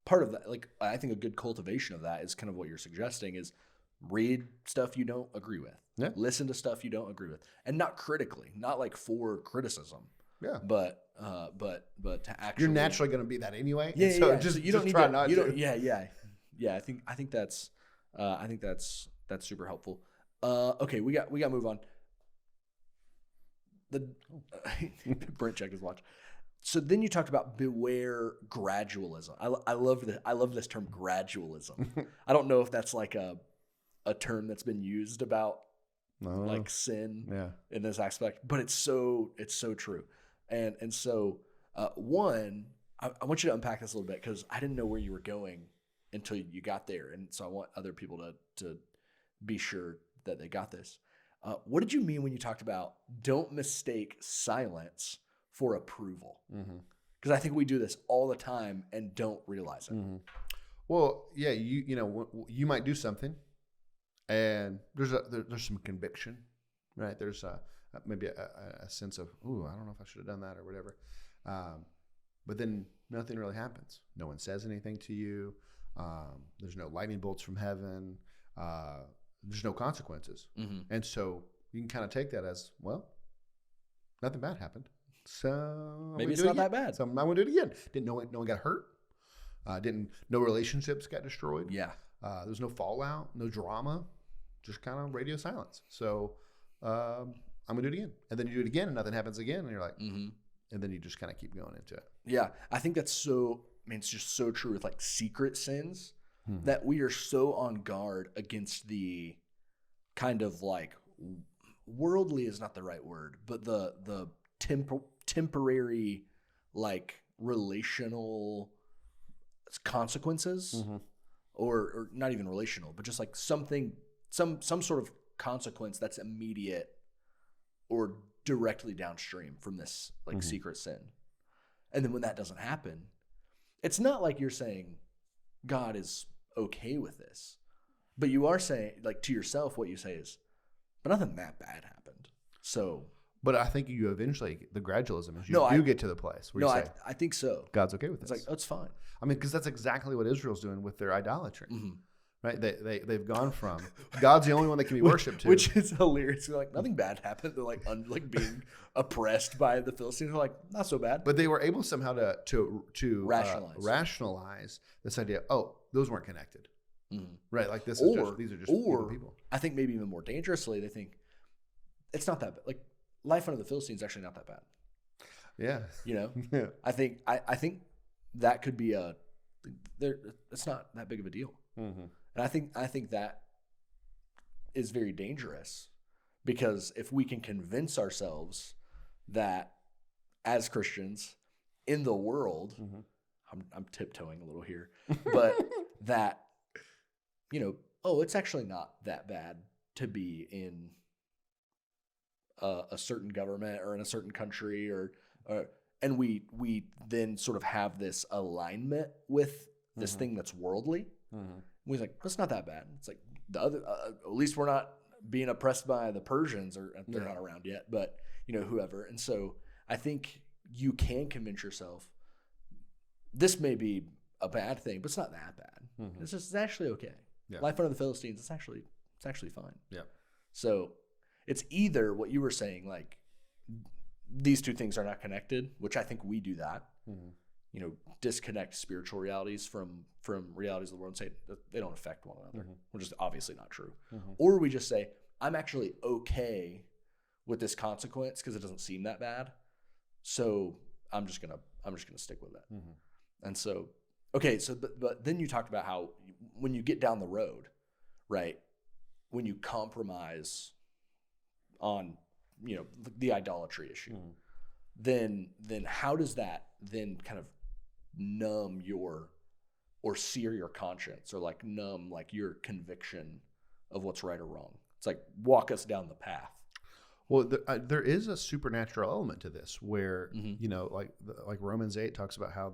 [SPEAKER 1] part of that, I think a good cultivation of that is kind of what you're suggesting is read stuff you don't agree with.
[SPEAKER 2] Yeah.
[SPEAKER 1] Listen to stuff you don't agree with, and not critically, not like for criticism.
[SPEAKER 2] Yeah.
[SPEAKER 1] But to actually,
[SPEAKER 2] you're naturally going to be that anyway.
[SPEAKER 1] Yeah.
[SPEAKER 2] So
[SPEAKER 1] yeah.
[SPEAKER 2] Just,
[SPEAKER 1] so you don't
[SPEAKER 2] just
[SPEAKER 1] need
[SPEAKER 2] try
[SPEAKER 1] to,
[SPEAKER 2] not
[SPEAKER 1] you
[SPEAKER 2] to.
[SPEAKER 1] don't, yeah. I think that's super helpful. Okay, we got to move on. Brent checked his watch. So then you talked about beware gradualism. I love this term gradualism. I don't know if that's like a term that's been used about like sin in this aspect, but it's so true. And so one, I want you to unpack this a little bit because I didn't know where you were going until you got there, and so I want other people to be sure that they got this. What did you mean when you talked about don't mistake silence for approval? Because I think we do this all the time and don't realize it.
[SPEAKER 2] Well, yeah, you might do something, and there's some conviction, right? There's maybe a sense of, ooh, I don't know if I should have done that or whatever. But then nothing really happens. No one says anything to you. There's no lightning bolts from heaven. There's no consequences. And so you can kind of take that as, well, nothing bad happened. So
[SPEAKER 1] maybe it's not that bad.
[SPEAKER 2] So I'm going to do it again. No one got hurt. No relationships got destroyed.
[SPEAKER 1] Yeah.
[SPEAKER 2] There's no fallout, no drama, just kind of radio silence. So I'm going to do it again. And then you do it again and nothing happens again. And you're like, and then you just kind of keep going into it.
[SPEAKER 1] Yeah. I think that's it's just so true with like secret sins that we are so on guard against the kind of like worldly is not the right word, but the temporary, like relational consequences, or not even relational, but just like something, some sort of consequence that's immediate or directly downstream from this like secret sin. And then when that doesn't happen, it's not like you're saying God is okay with this, but you are saying, like, to yourself, what you say is, but nothing that bad happened. So,
[SPEAKER 2] but I think you eventually, the gradualism is you get to the place where you say,
[SPEAKER 1] I think so.
[SPEAKER 2] God's okay with this.
[SPEAKER 1] It's like, oh, it's fine.
[SPEAKER 2] I mean, because that's exactly what Israel's doing with their idolatry. Right? They've gone from God's the only one that can be worshipped to.
[SPEAKER 1] Which is hilarious. They're like, nothing bad happened. They're like, like being oppressed by the Philistines. They're like, not so bad.
[SPEAKER 2] But they were able somehow to
[SPEAKER 1] rationalize
[SPEAKER 2] this idea, oh, those weren't connected. Right? Like these are just people. I
[SPEAKER 1] think maybe even more dangerously, they think it's not that bad. Like, life under the Philistines is actually not that bad.
[SPEAKER 2] Yeah.
[SPEAKER 1] You know?
[SPEAKER 2] Yeah.
[SPEAKER 1] I think that could be it's not that big of a deal. And I think that is very dangerous, because if we can convince ourselves that as Christians in the world, I'm tiptoeing a little here, but that, you know, oh, it's actually not that bad to be in a certain government or in a certain country, and we then sort of have this alignment with this thing that's worldly. We're like, that's not that bad. It's like the other, at least we're not being oppressed by the Persians, or they're not around yet, but you know, whoever. And so I think you can convince yourself this may be a bad thing, but it's not that bad. It's actually okay. Yeah. Life under the Philistines, it's actually fine. Yeah. So it's either what you were saying, like these two things are not connected, which I think we do that. You know, disconnect spiritual realities from realities of the world and say that they don't affect one another, which is obviously not true. Or we just say, I'm actually okay with this consequence because it doesn't seem that bad, so I'm just gonna stick with it. And so, okay, so but then you talked about how when you get down the road, right, when you compromise on, you know, the idolatry issue, then how does that then kind of numb or sear your conscience, or like numb like your conviction of what's right or wrong? It's like, walk us down the path.
[SPEAKER 2] Well, there is a supernatural element to this where, you know, like Romans 8 talks about how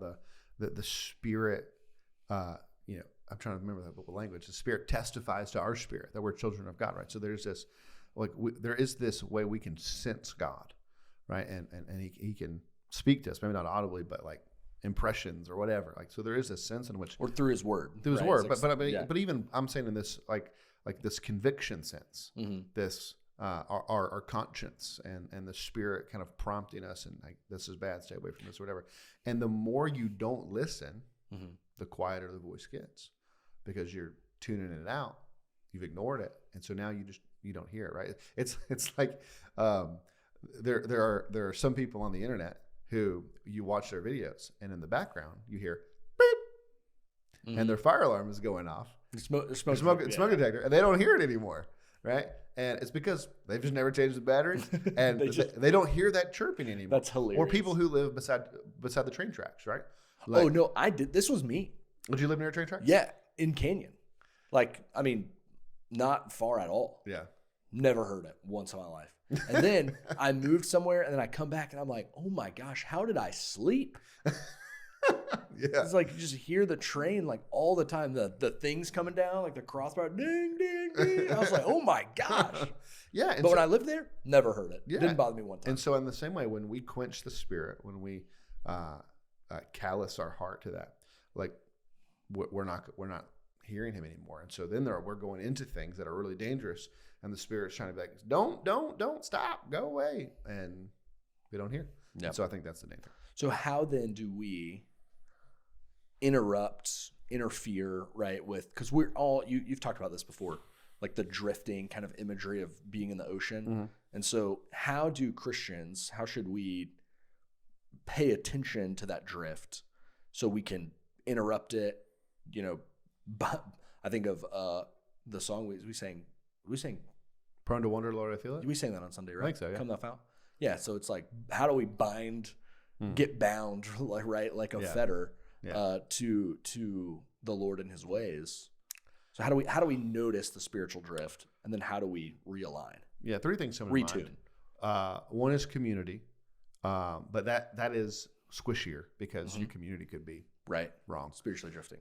[SPEAKER 2] the Spirit, you know, I'm trying to remember that language. The Spirit testifies to our spirit that we're children of God, right? So there's this, like, there is this way we can sense God, right? And he can speak to us, maybe not audibly, but like impressions or whatever. Like, so there is this sense in which,
[SPEAKER 1] or through His Word,
[SPEAKER 2] like, but even I'm saying in this like this conviction sense, this our conscience and the Spirit kind of prompting us, and like, this is bad, stay away from this, or whatever. And the more you don't listen, the quieter the voice gets, because you're tuning it out, you've ignored it, and so now you don't hear it, right? It's like there are some people on the internet who you watch their videos, and in the background you hear beep, and their fire alarm is going off. Smoke detector, and they don't hear it anymore, right? And it's because they've just never changed the battery, and they don't hear that chirping anymore.
[SPEAKER 1] That's hilarious.
[SPEAKER 2] Or people who live beside the train tracks, right?
[SPEAKER 1] Like, oh no, I did. This was me.
[SPEAKER 2] Did you live near a train track?
[SPEAKER 1] Yeah, in Canyon. Like, I mean, not far at all.
[SPEAKER 2] Yeah.
[SPEAKER 1] Never heard it once in my life. And then I moved somewhere, and then I come back, and I'm like, oh my gosh, how did I sleep? Yeah. It's like you just hear the train like all the time, the things coming down, like the crossbar, ding, ding, ding. I was like, oh my gosh.
[SPEAKER 2] Yeah.
[SPEAKER 1] But when I lived there, never heard it. Yeah. It didn't bother me one time.
[SPEAKER 2] And so in the same way, when we quench the Spirit, when we callous our heart to that, like we're not hearing Him anymore. And so then we're going into things that are really dangerous, and the Spirit's trying to be like, don't stop, go away. And we don't hear. Yeah. So I think that's the danger.
[SPEAKER 1] So how then do we interfere, right, with, because we're all, you've talked about this before, like the drifting kind of imagery of being in the ocean. And so how should we pay attention to that drift so we can interrupt it? You know, but I think of the song we sang Prone to Wonder, Lord, I Feel It. We sang that on Sunday, right?
[SPEAKER 2] I think so, yeah.
[SPEAKER 1] Come Thou Fount. Yeah, so it's like, how do we bind, get bound, like a fetter, to the Lord and His ways? So how do we notice the spiritual drift, and then how do we realign?
[SPEAKER 2] Yeah, 3 things come to
[SPEAKER 1] Retune.
[SPEAKER 2] mind. One is community, but that is squishier because your community could be wrong,
[SPEAKER 1] spiritually drifting.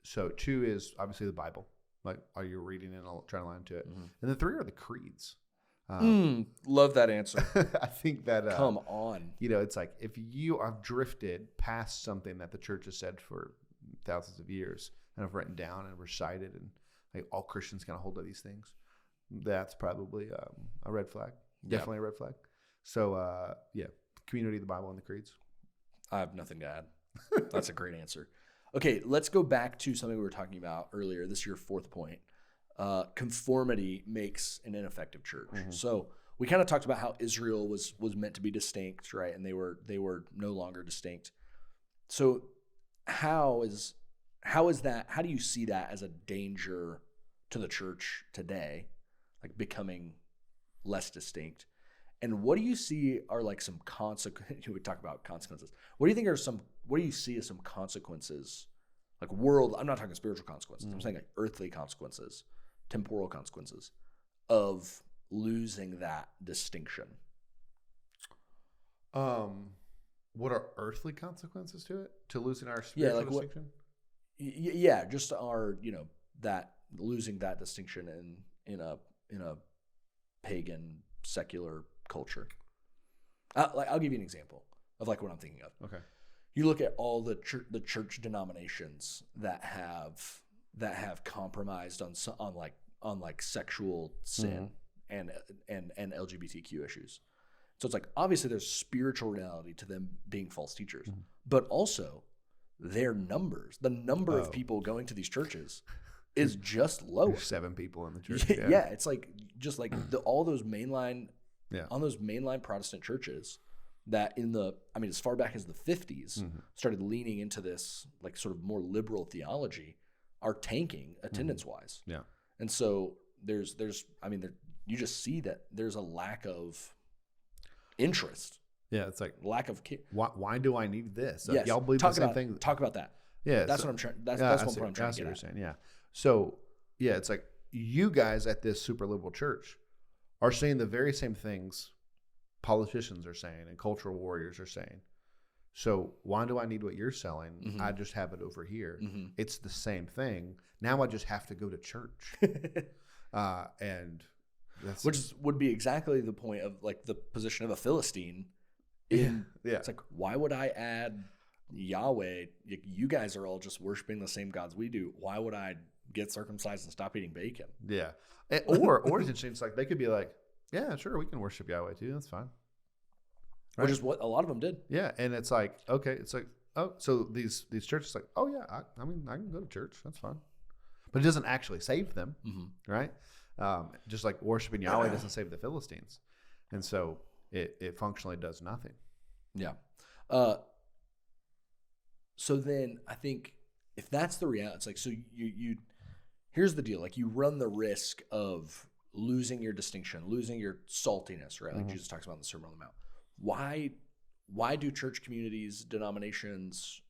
[SPEAKER 2] So 2 is obviously the Bible. Like, are you reading and trying to line to it? And then 3 are the creeds.
[SPEAKER 1] Love that answer.
[SPEAKER 2] I think that
[SPEAKER 1] come on,
[SPEAKER 2] it's like if you have drifted past something that the church has said for thousands of years and have written down and recited, and like all Christians kind of hold to these things, that's probably a red flag. Definitely a red flag. So community, the Bible, and the creeds.
[SPEAKER 1] I have nothing to add. That's a great answer. Okay, let's go back to something we were talking about earlier. This is your 4th point. Conformity makes an ineffective church. So we kind of talked about how Israel was meant to be distinct, right? And they were no longer distinct. So how is that? How do you see that as a danger to the church today, like becoming less distinct? And what do you see are like some consequences? We talk about consequences. What do you see as some consequences, like I'm not talking spiritual consequences. I'm saying like earthly consequences, temporal consequences of losing that distinction.
[SPEAKER 2] What are earthly consequences to it? To losing our spiritual distinction?
[SPEAKER 1] Just our, that losing that distinction in a pagan secular culture. I'll give you an example of like what I'm thinking of. Okay. You look at all the church denominations that have compromised on sexual sin and LGBTQ issues. So it's like, obviously there's spiritual reality to them being false teachers, but also their numbers, the number of people going to these churches is just lower.
[SPEAKER 2] There's 7 people in the church.
[SPEAKER 1] Yeah. It's like, just like all those mainline, on those mainline Protestant churches that as far back as the 50s started leaning into this like sort of more liberal theology, are tanking attendance wise. Yeah. And so you just see that there's a lack of interest.
[SPEAKER 2] Yeah. It's like
[SPEAKER 1] lack of
[SPEAKER 2] why do I need this?
[SPEAKER 1] Yes.
[SPEAKER 2] Y'all believe the same thing.
[SPEAKER 1] Talk about that.
[SPEAKER 2] Yeah.
[SPEAKER 1] That's what I'm trying. That's one point I'm trying to get at.
[SPEAKER 2] Saying. Yeah. So it's like you guys at this super liberal church are saying the very same things politicians are saying and cultural warriors are saying. So why do I need what you're selling? I just have it over here. It's the same thing. Now I just have to go to church. And that's
[SPEAKER 1] would be exactly the point of like the position of a Philistine. It's like, why would I add Yahweh? You guys are all just worshiping the same gods we do. Why would I get circumcised and stop eating bacon?
[SPEAKER 2] Yeah. Or it's interesting. It's like they could be like, yeah, sure, we can worship Yahweh too. That's fine.
[SPEAKER 1] Right? Which is what a lot of them did.
[SPEAKER 2] Yeah, and it's like, okay, it's like, oh, so these churches like, oh yeah, I can go to church. That's fine. But it doesn't actually save them, right? Just like worshiping Yahweh doesn't save the Philistines. And so it functionally does nothing.
[SPEAKER 1] Yeah. So then I think if that's the reality, it's like, so you here's the deal. Like, you run the risk of losing your distinction, losing your saltiness, right? Like Jesus talks about in the Sermon on the Mount. Why do church communities, denominations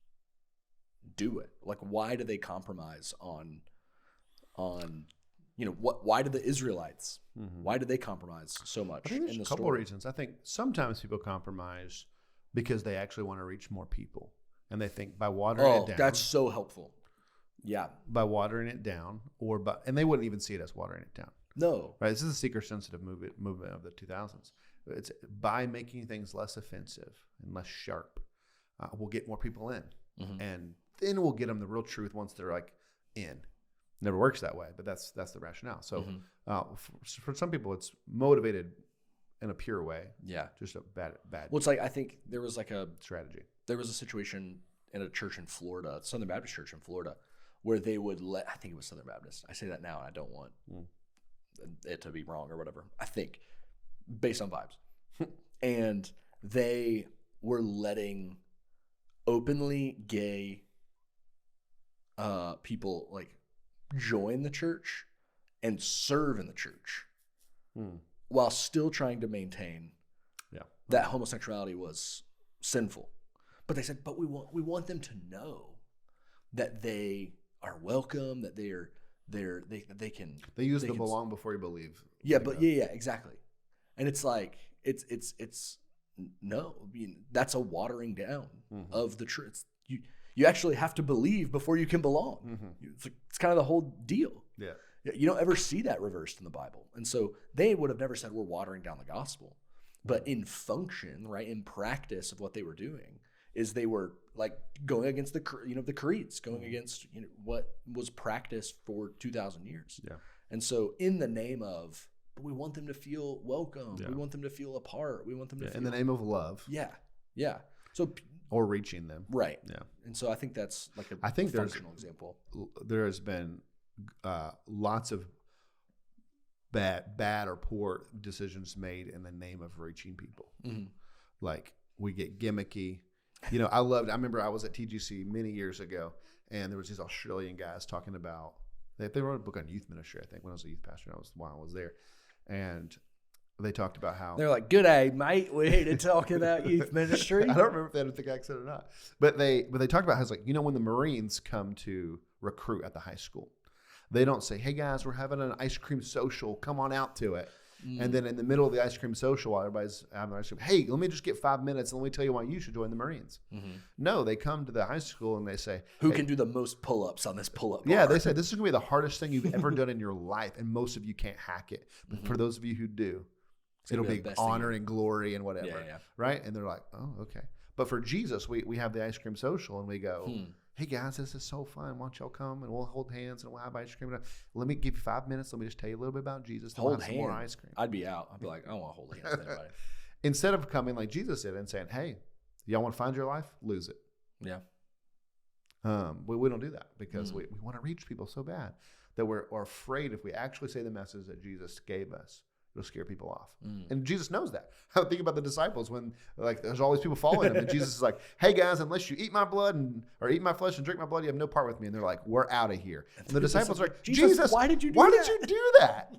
[SPEAKER 1] do it? Like, why do they compromise on why do the Israelites, why do they compromise so much?
[SPEAKER 2] I think there's a couple of reasons. I think sometimes people compromise because they actually want to reach more people. And they think by watering it down.
[SPEAKER 1] Oh, that's so helpful. Yeah.
[SPEAKER 2] By watering it down, and they wouldn't even see it as watering it down.
[SPEAKER 1] No.
[SPEAKER 2] Right. This is a seeker-sensitive movement of the 2000s. It's by making things less offensive and less sharp, we'll get more people in. And then we'll get them the real truth once they're like in. Never works that way, but that's the rationale. So for some people, it's motivated in a pure way. Yeah. Just a bad.
[SPEAKER 1] Well, it's like, I think there was like a
[SPEAKER 2] strategy.
[SPEAKER 1] There was a situation in a church in Florida, Southern Baptist church in Florida, where they would I think it was Southern Baptist. I say that now, and I don't want it to be wrong or whatever. I think based on vibes. And they were letting openly gay people like join the church and serve in the church while still trying to maintain that homosexuality was sinful. But they said, but we want them to know that they are welcome, that they can.
[SPEAKER 2] They use the belong before you believe.
[SPEAKER 1] Yeah, but yeah, exactly. And it's like it's no, I mean, that's a watering down of the truth. You actually have to believe before you can belong. It's kind of the whole deal.
[SPEAKER 2] Yeah.
[SPEAKER 1] You don't ever see that reversed in the Bible. And so they would have never said we're watering down the gospel. But in function, right, in practice of what they were doing, is they were like going against the creeds, going against what was practiced for 2,000 years.
[SPEAKER 2] Yeah.
[SPEAKER 1] And so in the name of, but we want them to feel welcome. Yeah. We want them to feel a part. We want them to feel,
[SPEAKER 2] in the name of love.
[SPEAKER 1] Yeah. Yeah. So
[SPEAKER 2] or reaching them.
[SPEAKER 1] Right.
[SPEAKER 2] Yeah.
[SPEAKER 1] And so I think that's like a functional example.
[SPEAKER 2] There has been lots of bad or poor decisions made in the name of reaching people. Like we get gimmicky. I remember I was at TGC many years ago, and there was these Australian guys talking about, they wrote a book on youth ministry, I think, when I was a youth pastor, while I was there. And they talked about how
[SPEAKER 1] they're like, "G'day, mate. We're here to talk about youth ministry."
[SPEAKER 2] I don't remember if they had a thick accent or not, but they talked about how it's like, when the Marines come to recruit at the high school, they don't say, "Hey guys, we're having an ice cream social. Come on out to it." And then in the middle of the ice cream social, while everybody's having ice cream, "Hey, let me just get 5 minutes and let me tell you why you should join the Marines." No, they come to the high school and they say,
[SPEAKER 1] "Who can do the most pull-ups on this pull-up bar?"
[SPEAKER 2] Yeah, they say, "This is going to be the hardest thing you've ever done in your life, and most of you can't hack it. But for those of you who do, it'll be honor and glory and whatever." Yeah. Right? And they're like, "Oh, okay." But for Jesus, we have the ice cream social, and we go, "Hey guys, this is so fun. Why don't y'all come and we'll hold hands and we'll have ice cream. Let me give you 5 minutes. Let me just tell you a little bit about Jesus.
[SPEAKER 1] Hold
[SPEAKER 2] hands. More ice cream."
[SPEAKER 1] I'd be out. I'd be like, "I don't want to hold hands with anybody."
[SPEAKER 2] Instead of coming like Jesus did and saying, "Hey, y'all want to find your life? Lose it."
[SPEAKER 1] Yeah.
[SPEAKER 2] We don't do that because we want to reach people so bad that we're afraid if we actually say the message that Jesus gave us, it'll scare people off. And Jesus knows that. I think about the disciples when there's all these people following him, and Jesus is like, "Hey guys, unless you eat my blood or eat my flesh and drink my blood, you have no part with me." And they're like, "We're out of here." And the disciples are like, "Jesus, why did you do that?"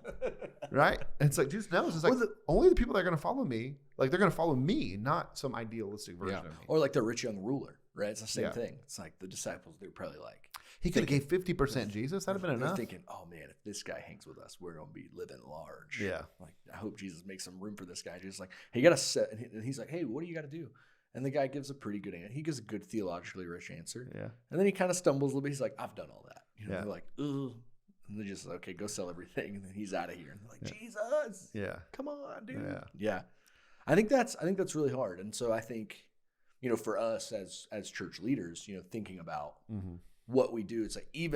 [SPEAKER 2] Right? And it's like Jesus knows. It's like only the people that are going to follow me, they're going to follow me, not some idealistic version of me.
[SPEAKER 1] Or like the rich young ruler, right? It's the same thing. It's like the disciples, they're probably like,
[SPEAKER 2] he could have gave 50% Jesus. That'd have been enough.
[SPEAKER 1] They're thinking, "Oh man, if this guy hangs with us, we're gonna be living large."
[SPEAKER 2] Yeah.
[SPEAKER 1] Like, I hope Jesus makes some room for this guy. Jesus, like, "Hey, you gotta set," and he's like, "Hey, what do you got to do?" And the guy gives a pretty good answer. He gives a good theologically rich answer.
[SPEAKER 2] Yeah.
[SPEAKER 1] And then he kind of stumbles a little bit. He's like, "I've done all that." They're like, "Ugh." And they're just like, "Okay, go sell everything." And then he's out of here. And they're like, "Jesus, come on, dude." Yeah. I think that's really hard. And so I think, for us as church leaders, thinking about what we do, it's like is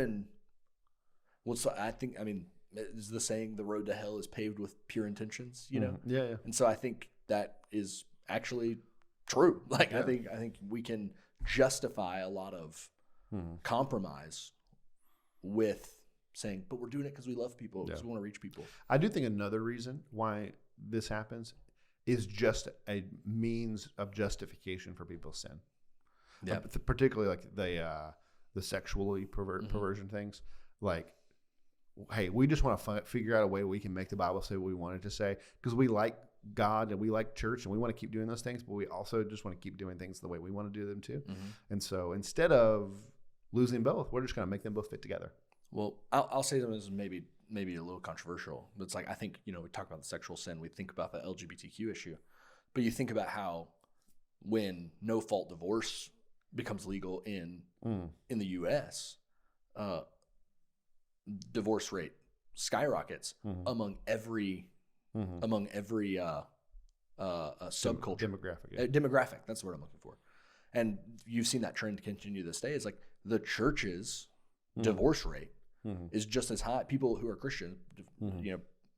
[SPEAKER 1] the saying, the road to hell is paved with pure intentions,
[SPEAKER 2] Yeah.
[SPEAKER 1] And so I think that is actually true. I think we can justify a lot of compromise with saying, but we're doing it because we love people, because we want to reach people.
[SPEAKER 2] I do think another reason why this happens is just a means of justification for people's sin. Yeah. Particularly like the sexually perversion things. Like, hey, we just want to figure out a way we can make the Bible say what we want it to say, because we like God and we like church and we want to keep doing those things, but we also just want to keep doing things the way we want to do them too. And so instead of losing both, we're just going to make them both fit together.
[SPEAKER 1] Well, I'll say them as maybe a little controversial, but it's like, I think, we talk about the sexual sin, we think about the LGBTQ issue, but you think about how when no-fault divorce becomes legal in the U.S., divorce rate skyrockets among every subculture, demographic. That's the word I'm looking for. And you've seen that trend continue to this day. It's like the church's divorce rate is just as high. People who are Christian,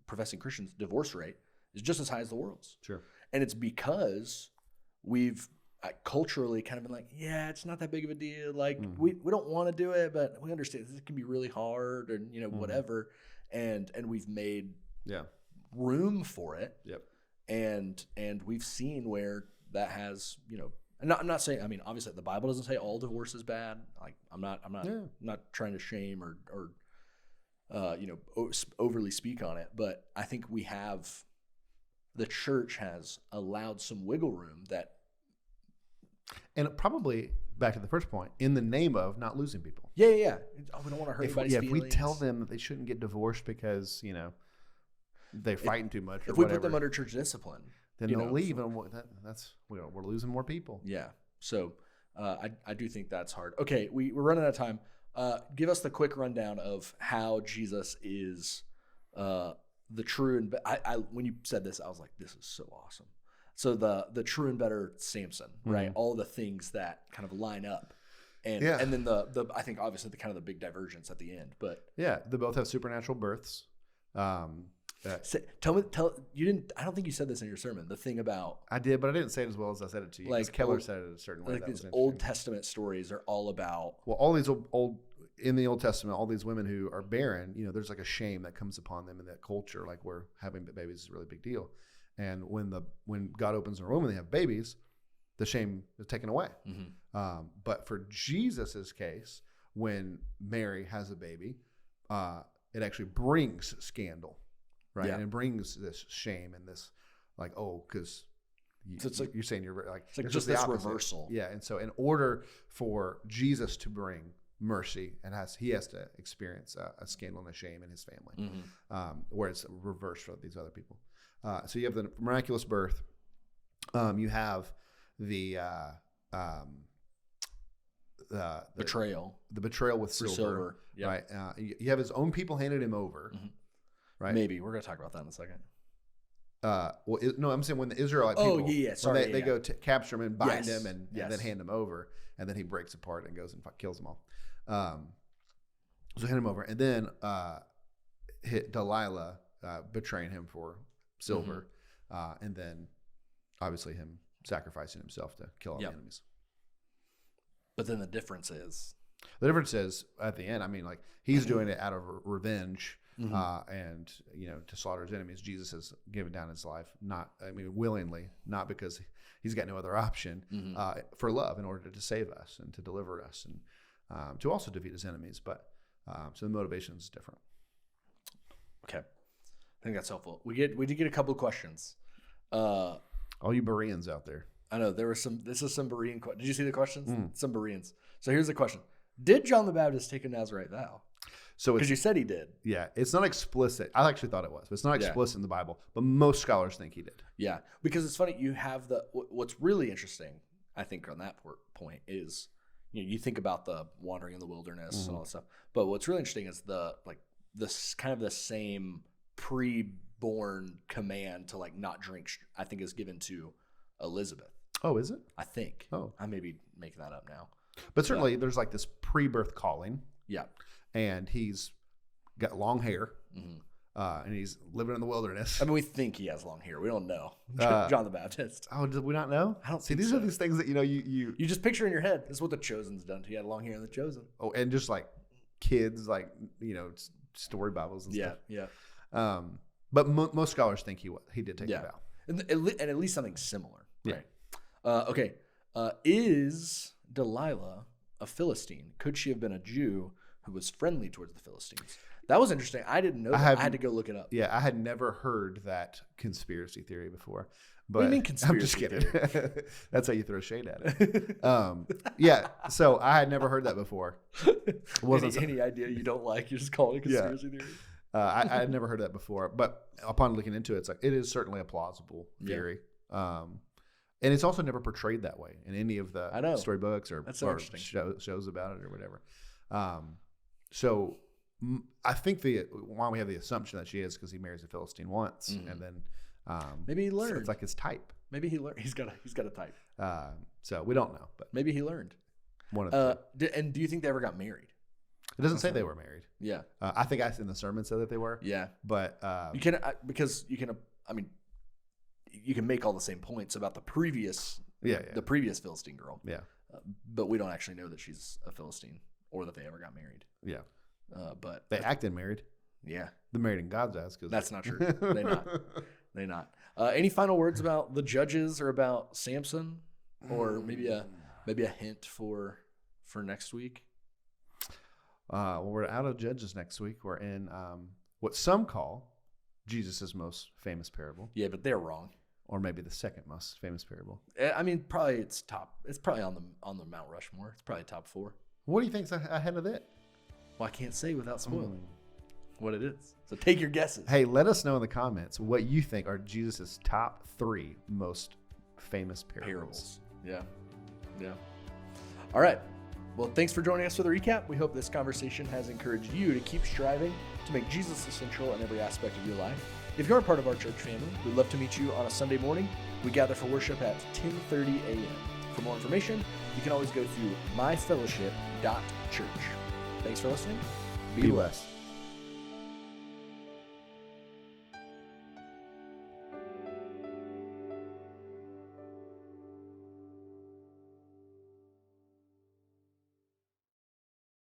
[SPEAKER 1] professing Christians, divorce rate is just as high as the world's.
[SPEAKER 2] Sure.
[SPEAKER 1] And it's because we've culturally kind of been like, yeah, it's not that big of a deal. Like we don't want to do it, but we understand this can be really hard, and whatever. And we've made room for it.
[SPEAKER 2] Yep.
[SPEAKER 1] And we've seen where that has, and I'm not saying, I mean, obviously the Bible doesn't say all divorce is bad. Like I'm not trying to shame or overly speak on it, but I think we have the church has allowed some wiggle room that.
[SPEAKER 2] And probably back to the first point, in the name of not losing people.
[SPEAKER 1] Yeah. Oh, we don't want to hurt anybody's feelings.
[SPEAKER 2] If we tell them that they shouldn't get divorced because, they're fighting too much, or
[SPEAKER 1] if we
[SPEAKER 2] whatever,
[SPEAKER 1] put them under church discipline,
[SPEAKER 2] then they'll leave, and we're losing more people.
[SPEAKER 1] Yeah. So I do think that's hard. Okay, we're running out of time. Give us the quick rundown of how Jesus is the true and when you said this, I was like, this is so awesome. So the true and better Samson, right? All the things that kind of line up. And then the I think obviously the kind of the big divergence at the end. But
[SPEAKER 2] yeah, they both have supernatural births.
[SPEAKER 1] Tell you didn't. I don't think you said this in your sermon. The thing about
[SPEAKER 2] I did, but I didn't say it as well as I said it to you. Like Keller said it a certain way.
[SPEAKER 1] Like these Old Testament stories are all about.
[SPEAKER 2] Well, all these old in the Old Testament, all these women who are barren, there's like a shame that comes upon them in that culture, like where having babies is a really big deal. And when God opens their womb and they have babies, the shame is taken away. But for Jesus's case, when Mary has a baby, it actually brings scandal, right? Yeah. And it brings this shame and this, like, because you're saying you're like,
[SPEAKER 1] it's like just this reversal.
[SPEAKER 2] Yeah. And so in order for Jesus to bring mercy, he has to experience a scandal and a shame in his family, where it's reversed for these other people. So you have the miraculous birth. You have the
[SPEAKER 1] betrayal.
[SPEAKER 2] The betrayal with silver. Yep. Right. You have his own people handed him over. Right.
[SPEAKER 1] Maybe we're going to talk about that in a second.
[SPEAKER 2] No, I'm saying when the Israelite people,
[SPEAKER 1] sorry,
[SPEAKER 2] they go to capture him and bind him and then hand him over, and then he breaks apart and goes and kills them all. So hand him over, and then hit Delilah betraying him for silver, and then obviously him sacrificing himself to kill all the enemies.
[SPEAKER 1] But then the difference is
[SPEAKER 2] at the end, I mean, like, he's doing it out of revenge. And to slaughter his enemies. Jesus has given down his life, willingly, not because he's got no other option, for love, in order to save us and to deliver us and to also defeat his enemies. But so the motivation is different.
[SPEAKER 1] Okay, I think that's helpful. We did get a couple of questions.
[SPEAKER 2] All you Bereans out there,
[SPEAKER 1] I know there were some. This is some Berean. Did you see the questions? Some Bereans. So here's the question: did John the Baptist take a Nazirite vow?
[SPEAKER 2] So
[SPEAKER 1] because you said he did.
[SPEAKER 2] Yeah, it's not explicit. I actually thought it was, but it's not explicit in the Bible. But most scholars think he did.
[SPEAKER 1] Yeah, because it's funny. You have what's really interesting, I think, on that point is, you think about the wandering in the wilderness and all that stuff. But what's really interesting is this kind of the same pre-born command to not drink. I think is given to Elizabeth.
[SPEAKER 2] Oh, is it?
[SPEAKER 1] I think.
[SPEAKER 2] Oh,
[SPEAKER 1] I may be making that up now.
[SPEAKER 2] But certainly, there's this pre-birth calling.
[SPEAKER 1] Yeah.
[SPEAKER 2] And he's got long hair, and he's living in the wilderness.
[SPEAKER 1] I mean, we think he has long hair. We don't know. John the Baptist.
[SPEAKER 2] Oh, did we not know?
[SPEAKER 1] I don't
[SPEAKER 2] see. These are these things that you
[SPEAKER 1] just picture in your head. This is what the Chosen's done. He had long hair in the Chosen.
[SPEAKER 2] Oh, and just kids, story Bibles and stuff.
[SPEAKER 1] Yeah.
[SPEAKER 2] But most scholars think he did take a vow,
[SPEAKER 1] and at least something similar. Right. Okay. Is Delilah a Philistine? Could she have been a Jew who was friendly towards the Philistines? That was interesting. I didn't know that. I had to go look it up.
[SPEAKER 2] Yeah, I had never heard that conspiracy theory before. But
[SPEAKER 1] what do you mean conspiracy?
[SPEAKER 2] I'm just kidding. That's how you throw shade at it. Yeah, so I had never heard that before.
[SPEAKER 1] Any idea you don't like, you just call it a conspiracy theory?
[SPEAKER 2] I had never heard that before. But upon looking into it, it is certainly a plausible theory. And it's also never portrayed that way in any of the storybooks or shows about it or whatever. So I think why we have the assumption that she is because he marries a Philistine once, and then
[SPEAKER 1] maybe he learned.
[SPEAKER 2] It's like his type.
[SPEAKER 1] Maybe he learned. He's got a type.
[SPEAKER 2] So we don't know, but
[SPEAKER 1] maybe he learned.
[SPEAKER 2] One of the two.
[SPEAKER 1] And do you think they ever got married?
[SPEAKER 2] It doesn't say they were married.
[SPEAKER 1] Yeah.
[SPEAKER 2] I think in the sermon said that they were.
[SPEAKER 1] Yeah.
[SPEAKER 2] But
[SPEAKER 1] you can because you can. I mean, you can make all the same points about the previous. The previous Philistine girl.
[SPEAKER 2] Yeah.
[SPEAKER 1] But we don't actually know that she's a Philistine or that they ever got married.
[SPEAKER 2] Yeah.
[SPEAKER 1] But
[SPEAKER 2] they acted married.
[SPEAKER 1] Yeah.
[SPEAKER 2] They're married in God's eyes.
[SPEAKER 1] That's not true. They're not. Any final words about the judges or about Samson, or maybe a hint for next week?
[SPEAKER 2] Well, we're out of Judges next week. We're in what some call Jesus' most famous parable,
[SPEAKER 1] Yeah, but they're wrong.
[SPEAKER 2] or maybe the second most famous parable.
[SPEAKER 1] I mean, probably it's top. It's probably on the Mount Rushmore. It's probably top 4.
[SPEAKER 2] What do you think's ahead of it?
[SPEAKER 1] Well, I can't say without spoiling what it is. So take your guesses.
[SPEAKER 2] Hey, let us know in the comments what you think are Jesus' top 3 most famous parables.
[SPEAKER 1] Yeah. All right. Well, thanks for joining us for the recap. We hope this conversation has encouraged you to keep striving to make Jesus central in every aspect of your life. If you're a part of our church family, we'd love to meet you on a Sunday morning. We gather for worship at 10:30 a.m. For more information, you can always go to myfellowship.church. Thanks for listening. Be blessed.